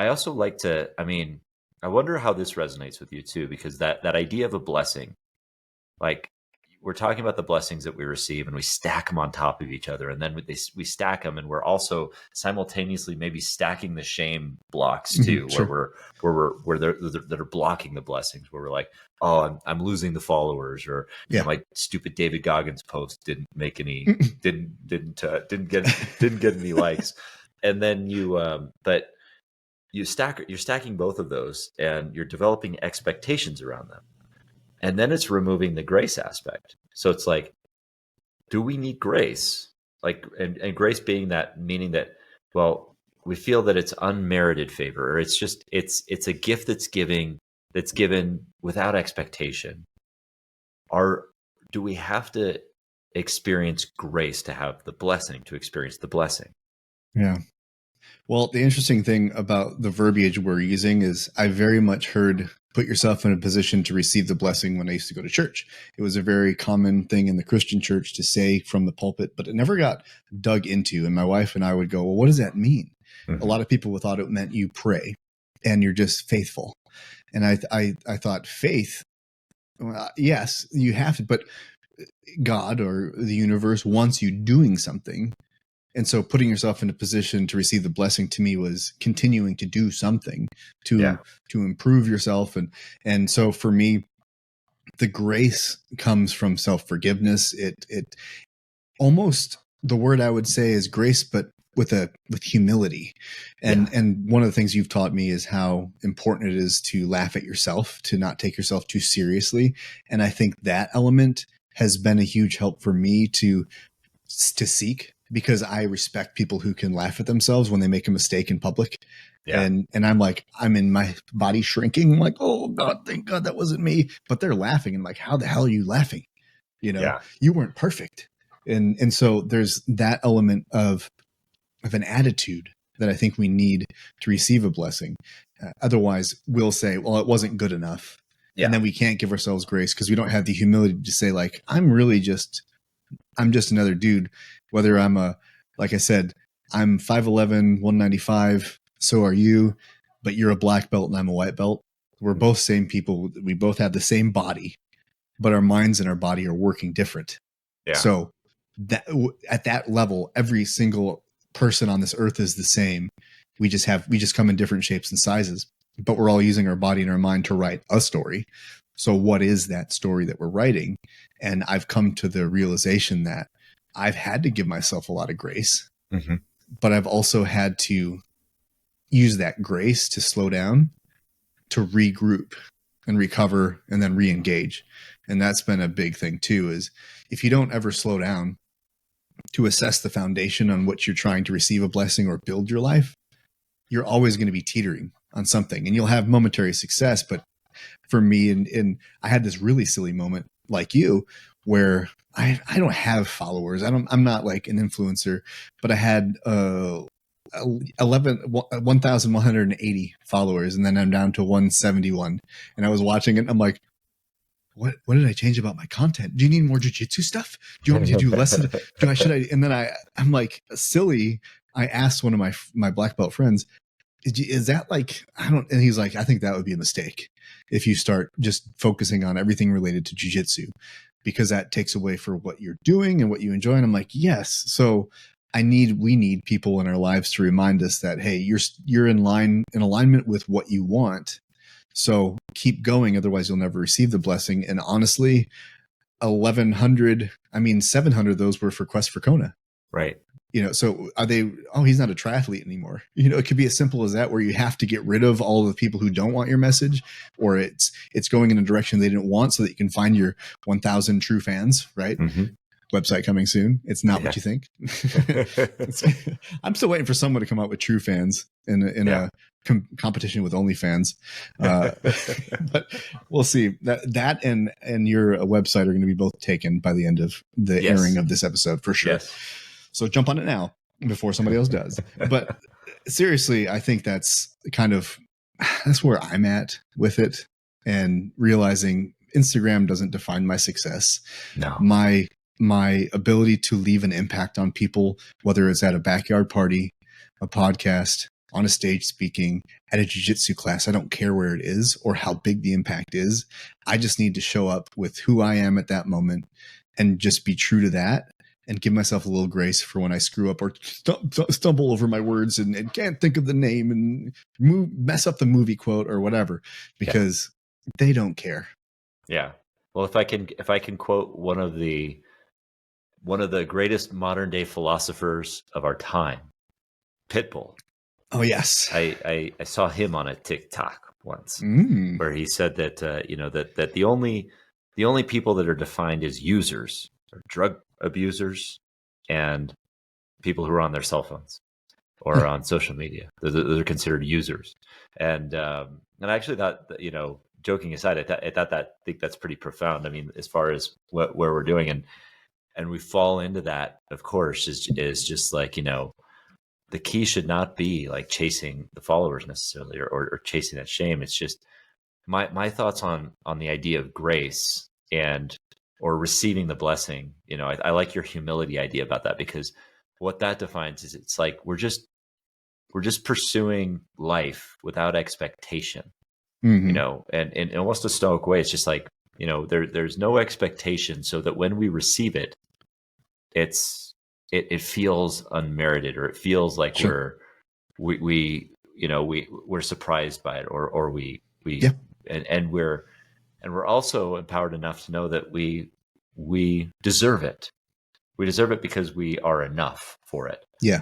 also like to. I mean, I wonder how this resonates with you too, because that idea of a blessing, like. We're talking about the blessings that we receive and we stack them on top of each other. And then we stack them and we're also simultaneously maybe stacking the shame blocks too, mm-hmm, where that are blocking the blessings, where we're like, oh, I'm losing the followers, or my stupid David Goggins post didn't make any, didn't get any likes. And then you're stacking both of those and you're developing expectations around them. And then it's removing the grace aspect. So it's like, do we need grace? Like, and grace being that, meaning that, well, we feel that it's unmerited favor, or it's a gift that's given without expectation. Do we have to experience grace to have the blessing, to experience the blessing? Yeah. Well, the interesting thing about the verbiage we're using is I very much heard put yourself in a position to receive the blessing when I used to go to church. It was a very common thing in the Christian church to say from the pulpit, but it never got dug into. And my wife and I would go, well, what does that mean? Mm-hmm. A lot of people thought it meant you pray and you're just faithful. And I thought faith, well, yes, you have to, but God or the universe wants you doing something. And so putting yourself in a position to receive the blessing to me was continuing to do something to improve yourself. And so for me, the grace comes from self-forgiveness. It almost, the word I would say is grace, but with humility. And one of the things you've taught me is how important it is to laugh at yourself, to not take yourself too seriously. And I think that element has been a huge help for me to seek, because I respect people who can laugh at themselves when they make a mistake in public. Yeah. And I'm like, I'm in my body shrinking. I'm like, oh God, thank God that wasn't me. But they're laughing. And like, how the hell are you laughing? You weren't perfect. And so there's that element of an attitude that I think we need to receive a blessing. Otherwise we'll say, well, it wasn't good enough. Yeah. And then we can't give ourselves grace because we don't have the humility to say like, I'm just another dude, whether like I said, I'm 5'11", 195. So are you, but you're a black belt and I'm a white belt. We're both same people. We both have the same body, but our minds and our body are working different. Yeah. So that at that level, every single person on this earth is the same. We just come in different shapes and sizes, but we're all using our body and our mind to write a story. So what is that story that we're writing? And I've come to the realization that I've had to give myself a lot of grace, but I've also had to use that grace to slow down, to regroup and recover, and then re-engage. And that's been a big thing too, is if you don't ever slow down to assess the foundation on which you're trying to receive a blessing or build your life, you're always going to be teetering on something, and you'll have momentary success. But for me, and I had this really silly moment like you, where I don't have followers. I'm not like an influencer, but I had 1,180 followers, and then I'm down to 171. And I was watching it, and I'm like, what did I change about my content? Do you need more jiu-jitsu stuff? Do you want me to do lessons? And then I'm like, silly. I asked one of my black belt friends, is that like, and he's like, I think that would be a mistake if you start just focusing on everything related to jiu-jitsu, because that takes away for what you're doing and what you enjoy. And I'm like, yes. So we need people in our lives to remind us that, hey, you're in alignment with what you want. So keep going. Otherwise you'll never receive the blessing. And honestly, 700 of those were for Quest for Kona. Right. So are they, he's not a triathlete anymore. It could be as simple as that, where you have to get rid of all the people who don't want your message, or it's going in a direction they didn't want, so that you can find your 1,000 true fans, right? Mm-hmm. Website coming soon. It's not what you think. I'm still waiting for someone to come out with true fans in a competition with OnlyFans. But we'll see. That and your website are going to be both taken by the end of the airing of this episode for sure. Yes. So jump on it now before somebody else does. But seriously, I think that's where I'm at with it, and realizing Instagram doesn't define my success. No. My ability to leave an impact on people, whether it's at a backyard party, a podcast, on a stage speaking, at a jiu-jitsu class, I don't care where it is or how big the impact is. I just need to show up with who I am at that moment and just be true to that, and give myself a little grace for when I screw up or stumble over my words and can't think of the name and mess up the movie quote or whatever, because they don't care. Yeah. Well, if I can quote one of the greatest modern day philosophers of our time, Pitbull. Oh yes. I saw him on a TikTok once where he said that that the only people that are defined as users are drug abusers and people who are on their cell phones or on social media. Those are considered users. And I actually thought that, joking aside, I think that's pretty profound. I mean, as far as where we're doing, and we fall into that, of course, is just like, the key should not be like chasing the followers necessarily, or chasing that shame. It's just my thoughts on the idea of grace or receiving the blessing. I like your humility idea about that, because what that defines is it's like we're just pursuing life without expectation. And in almost a stoic way, it's just like, there's no expectation, so that when we receive it, it feels unmerited, or it feels like Sure. we're surprised by it, or we're also empowered enough to know that we deserve it. We deserve it because we are enough for it. Yeah.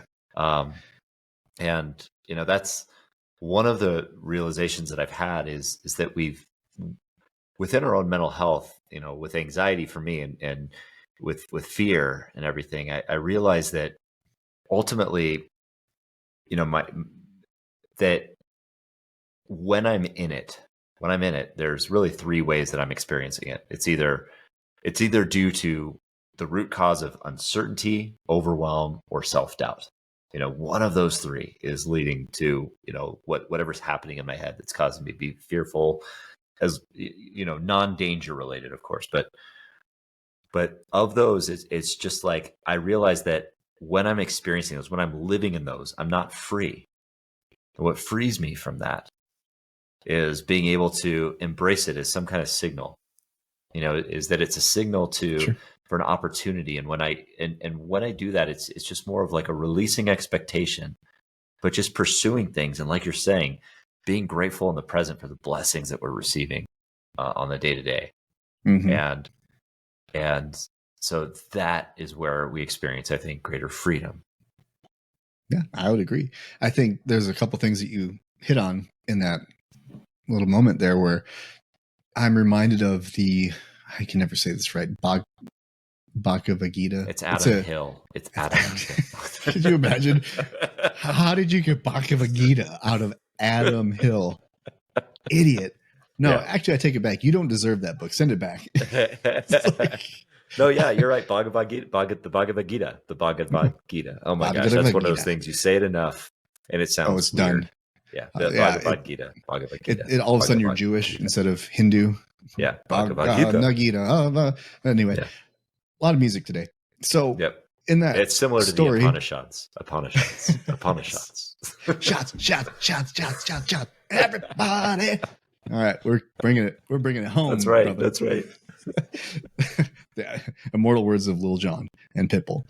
And that's one of the realizations that I've had is that we've, within our own mental health, with anxiety for me, and with fear and everything, I realized that ultimately, that when I'm in it, there's really three ways that I'm experiencing it. It's either due to the root cause of uncertainty, overwhelm, or self-doubt. One of those three is leading to, whatever's happening in my head that's causing me to be fearful, as, non-danger related, of course. But of those, it's just like, I realize that when I'm experiencing those, when I'm living in those, I'm not free. And what frees me from that is being able to embrace it as some kind of signal, is that it's a signal for an opportunity. And when I do that, it's just more of like a releasing expectation, but just pursuing things. And like you're saying, being grateful in the present for the blessings that we're receiving on the day to day. And so that is where we experience, I think, greater freedom. Yeah, I would agree. I think there's a couple things that you hit on in that little moment there where I'm reminded of I can never say this right, Bhagavad Gita. It's Adam Hill. It's Adam Hill. Could you imagine? How did you get Bhagavad Gita out of Adam Hill? Idiot. No, Actually, I take it back. You don't deserve that book. Send it back. No, yeah, you're right. Bhagavad Gita. The Bhagavad Gita. Oh my gosh, that's one of those things. You say it enough, and it sounds it's weird. Done. Yeah, Bhagavad Gita. All of a sudden, you're Jewish instead of Hindu. Yeah, Bhagavad Gita. Anyway, a lot of music today. So, in that, it's similar story, to the Upanishads. Shots. Everybody. All right, we're bringing it home. That's right. Brother. That's right. The immortal words of Lil Jon and Pitbull.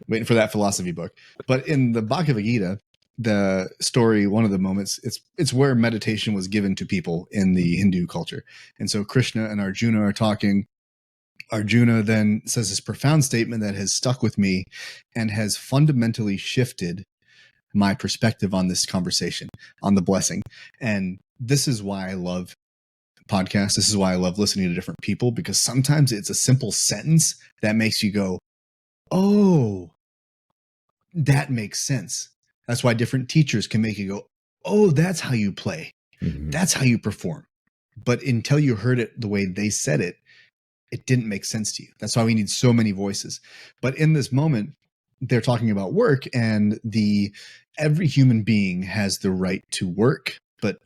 Waiting for that philosophy book. But in the Bhagavad Gita, the story, one of the moments, it's where meditation was given to people in the Hindu culture. And so Krishna and Arjuna are talking. Arjuna then says this profound statement that has stuck with me and has fundamentally shifted my perspective on this conversation, on the blessing. And this is why I love podcasts. This is why I love listening to different people, because sometimes it's a simple sentence that makes you go, oh, that makes sense. That's why different teachers can make you go, oh, that's how you play. Mm-hmm. That's how you perform. But until you heard it the way they said it, it didn't make sense to you. That's why we need so many voices. But in this moment, they're talking about work, and every human being has the right to work, but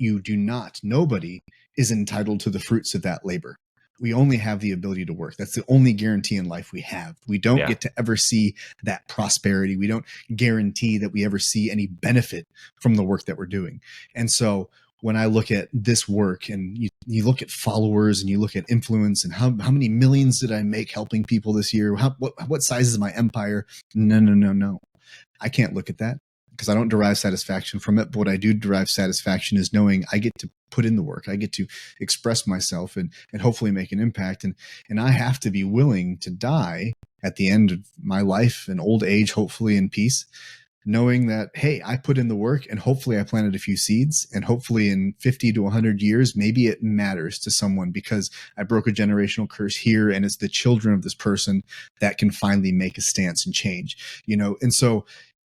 nobody is entitled to the fruits of that labor. We only have the ability to work. That's the only guarantee in life we have. We don't get to ever see that prosperity. We don't guarantee that we ever see any benefit from the work that we're doing. And so when I look at this work, and you look at followers and you look at influence, and how many millions did I make helping people this year? What size is my empire? No. I can't look at that because I don't derive satisfaction from it. But what I do derive satisfaction is knowing I get to put in the work. I get to express myself and hopefully make an impact. And I have to be willing to die at the end of my life in old age, hopefully in peace, knowing that, hey, I put in the work and hopefully I planted a few seeds, and hopefully in 50 to 100 years, maybe it matters to someone because I broke a generational curse here, and it's the children of this person that can finally make a stance and change, And so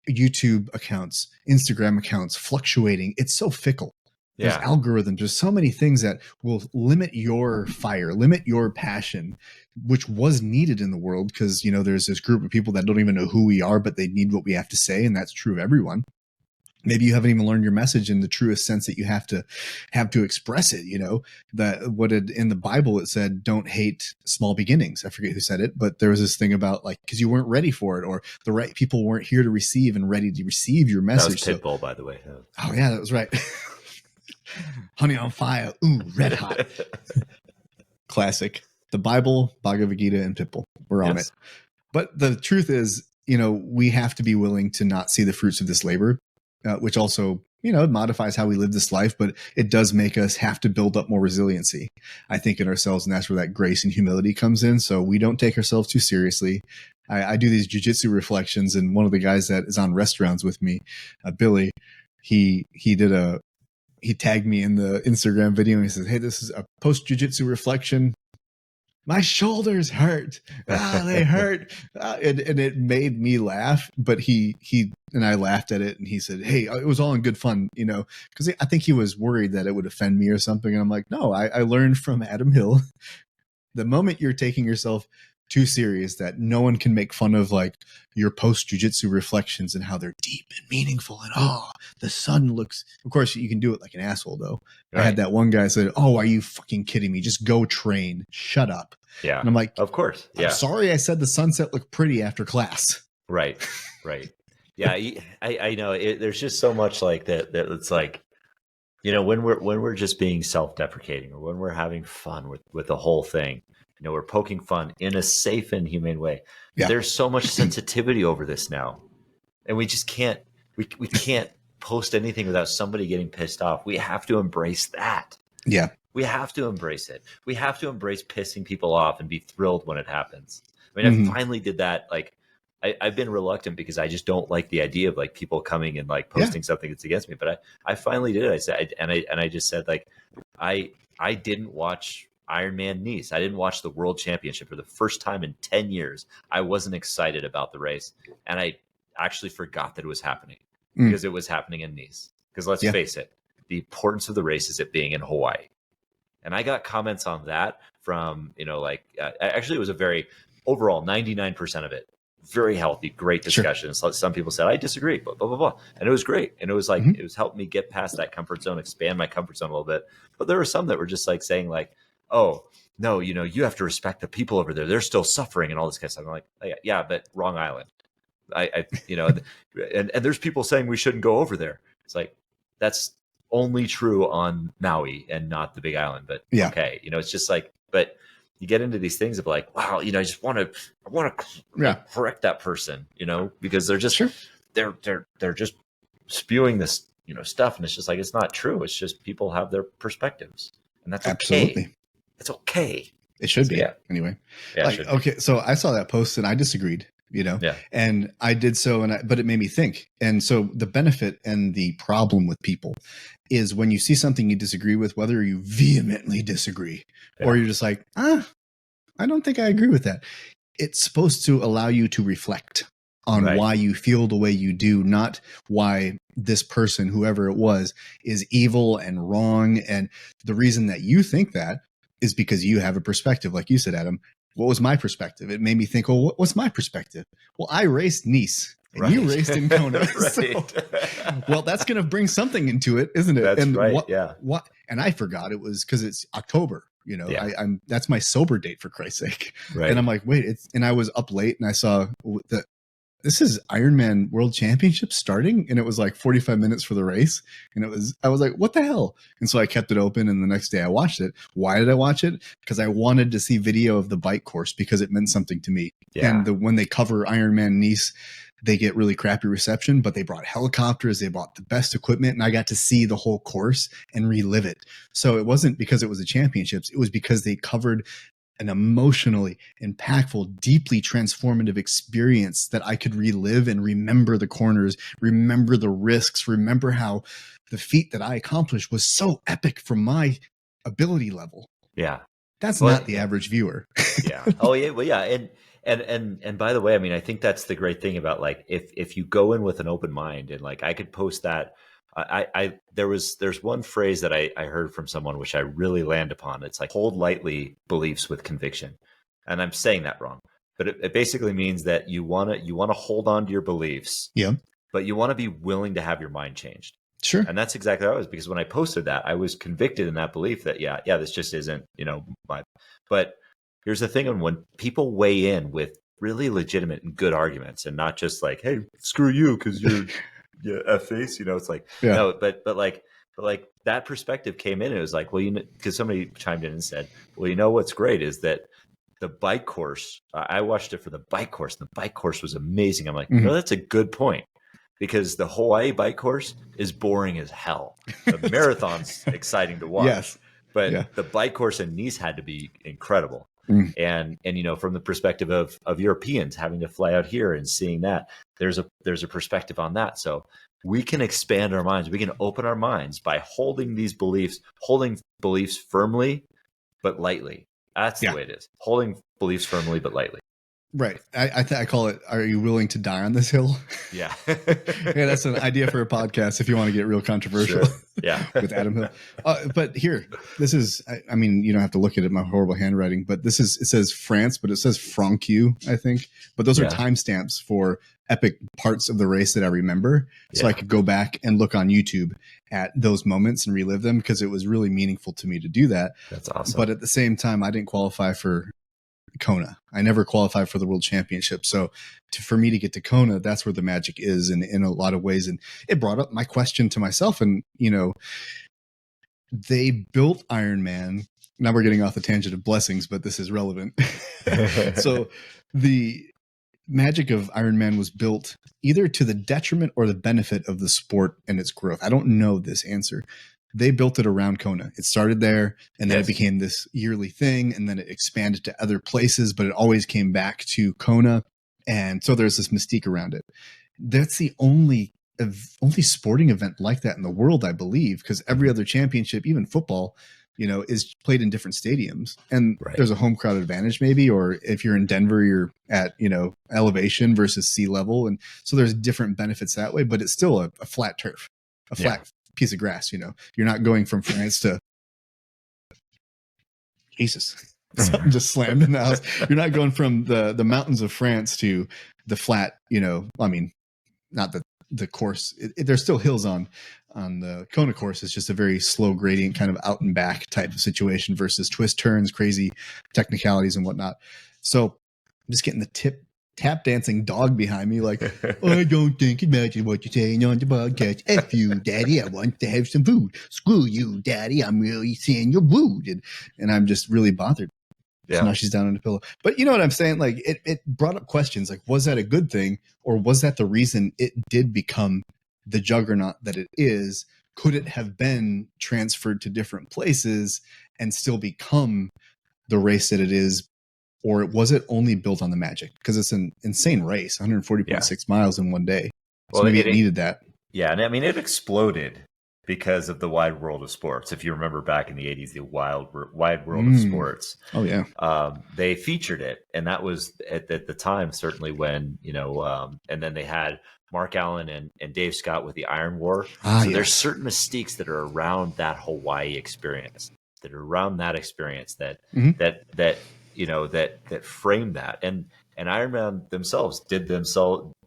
YouTube accounts, Instagram accounts fluctuating. It's so fickle. There's algorithms. There's so many things that will limit your fire, limit your passion, which was needed in the world because, there's this group of people that don't even know who we are, but they need what we have to say. And that's true of everyone. Maybe you haven't even learned your message in the truest sense that you have to express it. In the Bible, it said, don't hate small beginnings. I forget who said it, but there was this thing about because you weren't ready for it, or the right people weren't here to receive and ready to receive your message. That was Pitbull, by the way. Oh yeah, that was right. Honey on fire. Ooh, red hot. Classic. The Bible, Bhagavad Gita, and Pitbull. We're on it. But the truth is, we have to be willing to not see the fruits of this labor, which also, modifies how we live this life, but it does make us have to build up more resiliency, I think, in ourselves. And that's where that grace and humility comes in. So we don't take ourselves too seriously. I do these jiu-jitsu reflections, and one of the guys that is on restaurants with me, Billy, he tagged me in the Instagram video and he says, hey, this is a post jiu-jitsu reflection. My shoulders hurt. They hurt. And it made me laugh, but he and I laughed at it, and he said, hey, it was all in good fun, because I think he was worried that it would offend me or something. And I'm like, no, I learned from Adam Hill, the moment you're taking yourself too serious, that no one can make fun of your post jiu-jitsu reflections and how they're deep and meaningful, and the sun looks, of course you can do it like an asshole though. Right. I had that one guy said, oh, are you fucking kidding me? Just go train. Shut up. Yeah. And I'm like, of course. Yeah. I'm sorry I said the sunset looked pretty after class. Right. Yeah. I know there's just so much like that it's like, when we're just being self-deprecating, or when we're having fun with the whole thing, we're poking fun in a safe and humane way. Yeah. There's so much sensitivity over this now, and we just can't, we can't post anything without somebody getting pissed off. We have to embrace that. Yeah. We have to embrace it. We have to embrace pissing people off and be thrilled when it happens. I mean, I finally did that. I've been reluctant because I just don't like the idea of people coming and posting something that's against me. But I finally did it. I said, I just said, I didn't watch Ironman Nice. I didn't watch the World Championship for the first time in 10 years. I wasn't excited about the race, and I actually forgot that it was happening because it was happening in Nice. Because let's face it, the importance of the race is it being in Hawaii. And I got comments on that from, actually it was a very overall 99% of it, very healthy, great discussion. Sure. Some people said, I disagree, blah, blah, blah, blah. And it was great. And it was it was helping me get past that comfort zone, expand my comfort zone a little bit. But there were some that were just saying oh, no, you have to respect the people over there. They're still suffering and all this kind of stuff. I'm like, yeah, but wrong island. And there's people saying we shouldn't go over there. It's that's only true on Maui and not the Big Island. But okay, it's just but you get into these things of wow, I just want to correct that person, because they're just they're just spewing this stuff, and it's just it's not true. It's just people have their perspectives, and that's absolutely okay. It's okay. It should be anyway. Yeah, okay, so I saw that post and I disagreed. And I did so, but it made me think. And so the benefit and the problem with people is when you see something you disagree with, whether you vehemently disagree or you're just I don't think I agree with that. It's supposed to allow you to reflect on why you feel the way you do, not why this person, whoever it was, is evil and wrong. And the reason that you think that is because you have a perspective. Like you said, Adam, what was my perspective? It made me think, well, what's my perspective? Well, I raced Nice and you raced in Kona. So, well, that's going to bring something into it, isn't it? That's and right. What? And I forgot it was because it's October. I'm that's my sober date, for Christ's sake. Right. And I'm like, wait, and I was up late and I saw this is Ironman World Championship starting, and it was 45 minutes for the race, and I was like, what the hell? And so I kept it open, and the next day I watched it. Why did I watch it? Because I wanted to see video of the bike course because it meant something to me. Yeah. And when they cover Ironman Nice, they get really crappy reception, but they brought helicopters, they bought the best equipment, and I got to see the whole course and relive it. So it wasn't because it was the championships, it was because they covered an emotionally impactful, deeply transformative experience that I could relive and remember the corners, remember the risks, remember how the feat that I accomplished was so epic from my ability level. Yeah. That's not the average viewer. Yeah. Oh yeah. Well, yeah. And by the way, I mean, I think that's the great thing about like, if you go in with an open mind, and like, I could post that. There's one phrase that I heard from someone, which I really land upon. It's like, hold lightly beliefs with conviction. And I'm saying that wrong, but it basically means that you want to hold on to your beliefs. Yeah. But you want to be willing to have your mind changed. Sure. And that's exactly how I was, because when I posted that, I was convicted in that belief that, yeah, this just isn't, but here's the thing. And when people weigh in with really legitimate and good arguments, and not just like, hey, screw you, because you're F-face, it's like, no, but like that perspective came in, and it was like, well, because somebody chimed in and said, well, what's great is that the bike course, I watched it for the bike course, and the bike course was amazing. I'm like, no, that's a good point. Because the Hawaii bike course is boring as hell. The marathon's exciting to watch. Yes. But the bike course in Nice had to be incredible. And from the perspective of Europeans having to fly out here and seeing that, there's a perspective on that. So we can expand our minds. We can open our minds by holding beliefs firmly but lightly. That's the way it is. Holding beliefs firmly but lightly. Right. I call it, are you willing to die on this hill? Yeah. Yeah, that's an idea for a podcast if you want to get real controversial. Sure. Yeah. With Adam Hill. But here, this is, I mean, you don't have to look at it, my horrible handwriting, but it says France, but it says Francu, I think. But those are timestamps for epic parts of the race that I remember. So I could go back and look on YouTube at those moments and relive them, because it was really meaningful to me to do that. That's awesome. But at the same time, I didn't qualify for Kona. I never qualified for the world championship. So for me to get to Kona, that's where the magic is in a lot of ways. And it brought up my question to myself. And, they built Ironman. Now we're getting off the tangent of blessings, but this is relevant. So the magic of Ironman was built either to the detriment or the benefit of the sport and its growth. I don't know this answer. They built it around Kona. It started there, and then it became this yearly thing, and then it expanded to other places, but it always came back to Kona. And so there's this mystique around it. That's the only sporting event like that in the world, I believe, because every other championship, even football, is played in different stadiums, and there's a home crowd advantage maybe, or if you're in Denver, you're at, elevation versus sea level. And so there's different benefits that way, but it's still a flat turf, a flat piece of grass. You're not going from France to Jesus. Something just slammed in the house. You're not going from the mountains of France to the flat, I mean, not the course. There's still hills on the Kona course. It's just a very slow gradient, kind of out and back type of situation versus twist turns, crazy technicalities and whatnot. So I'm just getting the tap dancing dog behind me, like, I don't think imagine what you're saying on the podcast. F you, daddy, I want to have some food. Screw you, daddy, I'm really saying you're rude. And I'm just really bothered. Yeah. So now she's down on the pillow. But you know what I'm saying? Like, it brought up questions like, was that a good thing? Or was that the reason it did become the juggernaut that it is? Could it have been transferred to different places and still become the race that it is? Or was it only built on the magic? Because it's an insane race, 140.6 miles in one day. So maybe it needed that. Yeah, and I mean, it exploded because of the wide world of sports. If you remember back in the 80s, the wide world of sports. Oh, yeah. They featured it. And that was at the time, certainly when, and then they had Mark Allen and Dave Scott with the Iron War. There's certain mystiques that are around that Hawaii experience, that frame that. And Ironman themselves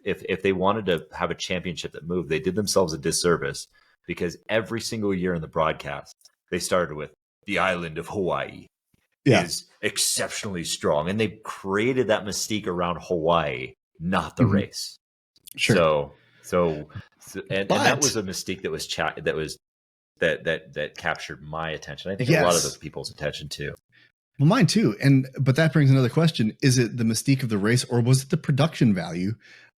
if they wanted to have a championship that moved, they did themselves a disservice, because every single year in the broadcast, they started with the island of Hawaii is exceptionally strong. And they created that mystique around Hawaii, not the race. Sure. So that was a mystique that captured my attention. I think a lot of those people's attention too. Well, mine too. But that brings another question. Is it the mystique of the race, or was it the production value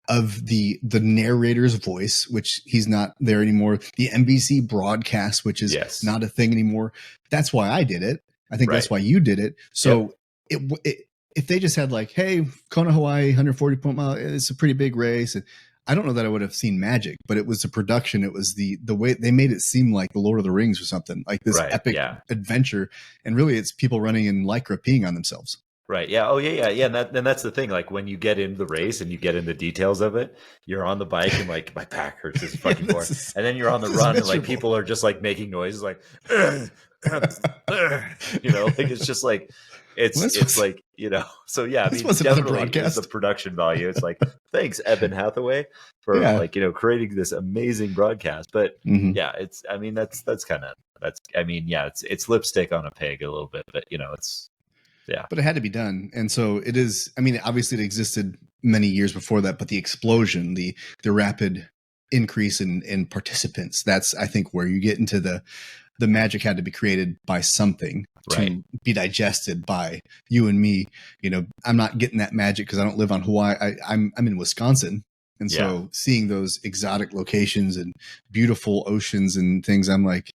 of the narrator's voice, which he's not there anymore? The NBC broadcast, which is not a thing anymore. That's why I did it. I think that's why you did it. So if they just had like, hey, Kona, Hawaii, 140-point mile, it's a pretty big race. And I don't know that I would have seen magic, but it was the production. It was the way they made it seem like the Lord of the Rings or something, like this epic adventure. And really, it's people running in Lycra peeing on themselves. Right. Yeah. Oh, yeah. And that's the thing. Like when you get in the race and you get in the details of it, you're on the bike and like my back hurts this fucking more. And then you're on the run and like people are just like making noises like, like it's just like it's like, so yeah, I mean, definitely it's the production value. It's like, thanks, Eben Hathaway, for like, creating this amazing broadcast. But yeah, it's lipstick on a pig a little bit, but it's. Yeah. But it had to be done. And so it is, I mean, obviously it existed many years before that, but the explosion, the rapid increase in participants, that's, I think, where you get into the magic had to be created by something to be digested by you and me. I'm not getting that magic because I don't live on Hawaii. I'm in Wisconsin. And so seeing those exotic locations and beautiful oceans and things, I'm like,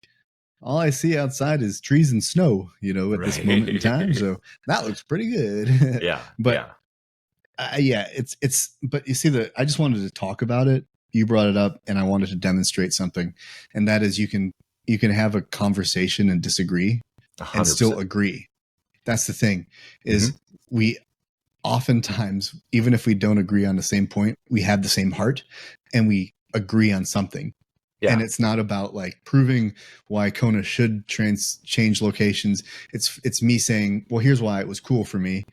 all I see outside is trees and snow, at this moment in time. So that looks pretty good. Yeah. But but you see I just wanted to talk about it. You brought it up and I wanted to demonstrate something. And that is you can have a conversation and disagree 100%. And still agree. That's the thing is we oftentimes, even if we don't agree on the same point, we have the same heart and we agree on something. Yeah. And it's not about like proving why Kona should change locations. It's me saying, well, here's why it was cool for me.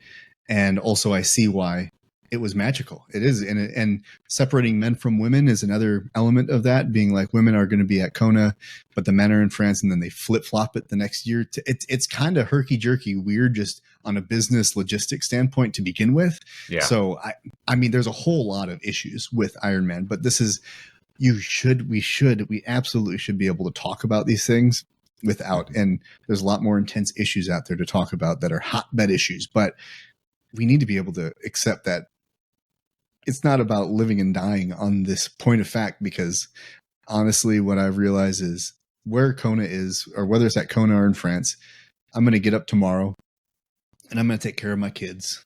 And also I see why it was magical. It is. And separating men from women is another element of that, being like women are going to be at Kona, but the men are in France and then they flip flop it the next year. It's kind of herky jerky weird just on a business logistics standpoint to begin with. Yeah. So I mean, there's a whole lot of issues with Ironman, but this is, we absolutely should be able to talk about these things and there's a lot more intense issues out there to talk about that are hotbed issues, but we need to be able to accept that it's not about living and dying on this point of fact, because honestly, what I've realized is where Kona is, or whether it's at Kona or in France, I'm going to get up tomorrow and I'm going to take care of my kids.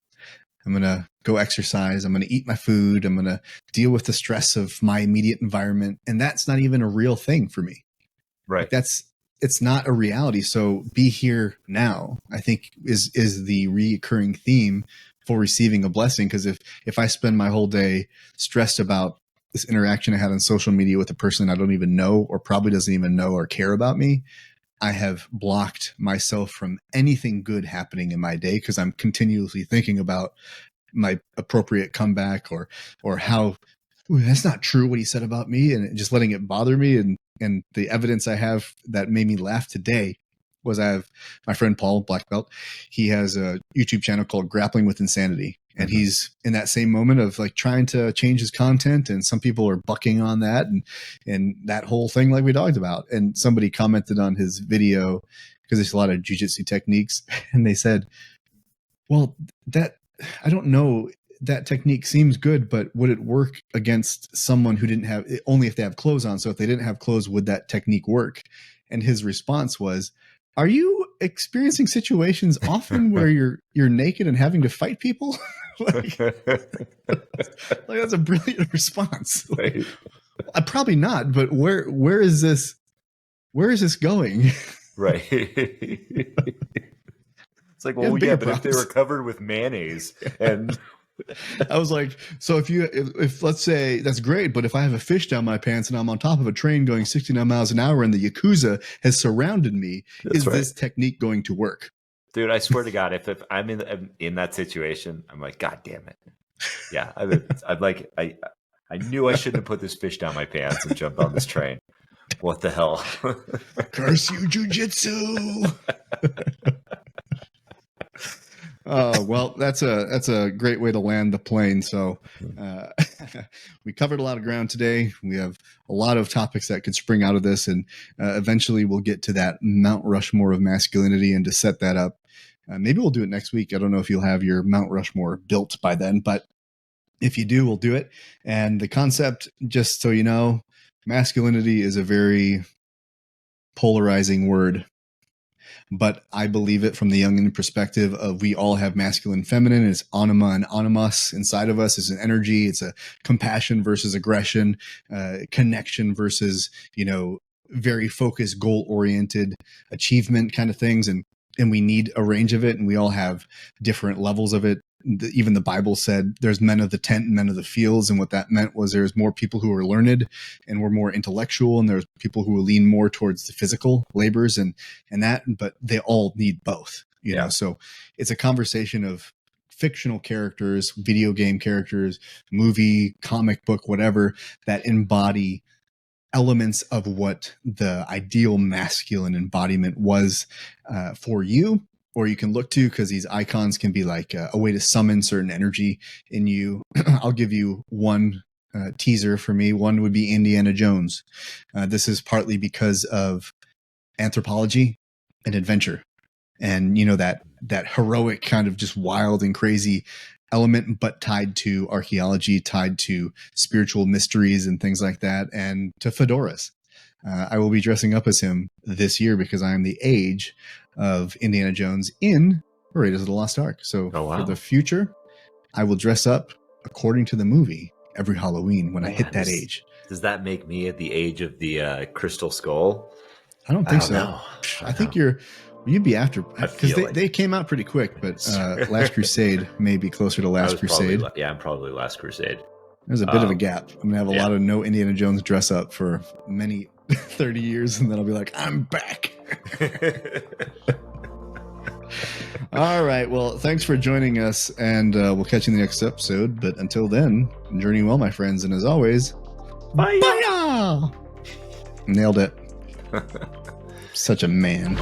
I'm going to go exercise. I'm going to eat my food. I'm going to deal with the stress of my immediate environment. And that's not even a real thing for me. Right. Like it's not a reality. So be here now, I think is the recurring theme for receiving a blessing. Because if I spend my whole day stressed about this interaction I had on social media with a person I don't even know, or probably doesn't even know or care about me, I have blocked myself from anything good happening in my day because I'm continuously thinking about my appropriate comeback or how that's not true what he said about me, and just letting it bother me. And the evidence I have that made me laugh today was I have my friend Paul, black belt. He has a YouTube channel called Grappling with Insanity. And he's in that same moment of like trying to change his content. And some people are bucking on that and that whole thing like we talked about. And somebody commented on his video because there's a lot of jiu-jitsu techniques. And they said, well, I don't know, that technique seems good, but would it work against someone who didn't have, only if they have clothes on? So if they didn't have clothes, would that technique work? And his response was, are you experiencing situations often where you're naked and having to fight people? like that's a brilliant response. Like, probably not, but where is this going? Right. It's like, well, yeah, but if they were covered with mayonnaise and I was like, so if let's say that's great, but if I have a fish down my pants and I'm on top of a train going 69 miles an hour and the Yakuza has surrounded me, this technique going to work? Dude, I swear to God, if I'm in that situation, I'm like, God damn it. Yeah. I'm like, I knew I shouldn't have put this fish down my pants and jumped on this train. What the hell? Curse you, jiu-jitsu. Well, that's a great way to land the plane. So we covered a lot of ground today. We have a lot of topics that could spring out of this, and eventually we'll get to that Mount Rushmore of masculinity. And to set that up, maybe we'll do it next week. I don't know if you'll have your Mount Rushmore built by then, but if you do, we'll do it. And the concept, just so you know, masculinity is a very polarizing word. but I believe it from the Jungian perspective of we all have masculine and feminine. It's anima and animus inside of us. It's an energy. It's a compassion versus aggression, connection versus, very focused, goal-oriented achievement kind of things. And we need a range of it, and we all have different levels of it. Even the Bible said there's men of the tent and men of the fields. And what that meant was there's more people who are learned and were more intellectual, and there's people who will lean more towards the physical labors and that, but they all need both, you know? So it's a conversation of fictional characters, video game characters, movie, comic book, whatever, that embody elements of what the ideal masculine embodiment was for you, or you can look to, because these icons can be like a way to summon certain energy in you. I'll give you one teaser for me. One would be Indiana Jones. This is partly because of anthropology and adventure, and that heroic kind of just wild and crazy element, but tied to archaeology, tied to spiritual mysteries and things like that, and to fedoras. I will be dressing up as him this year because I am the age of Indiana Jones in Raiders of the Lost Ark. So for the future, I will dress up according to the movie every Halloween when I hit that age. Does that make me at the age of the Crystal Skull? I don't think so. I think you'd be after, because they came out pretty quick, but Last Crusade may be closer to Last Crusade. I'm probably Last Crusade. There's a bit of a gap. I'm going to have a lot of no Indiana Jones dress up for many 30 years, and then I'll be like, I'm back. All right. Well, thanks for joining us, and we'll catch you in the next episode. But until then, journey well, my friends. And as always, bye. Bye. Nailed it. Such a man.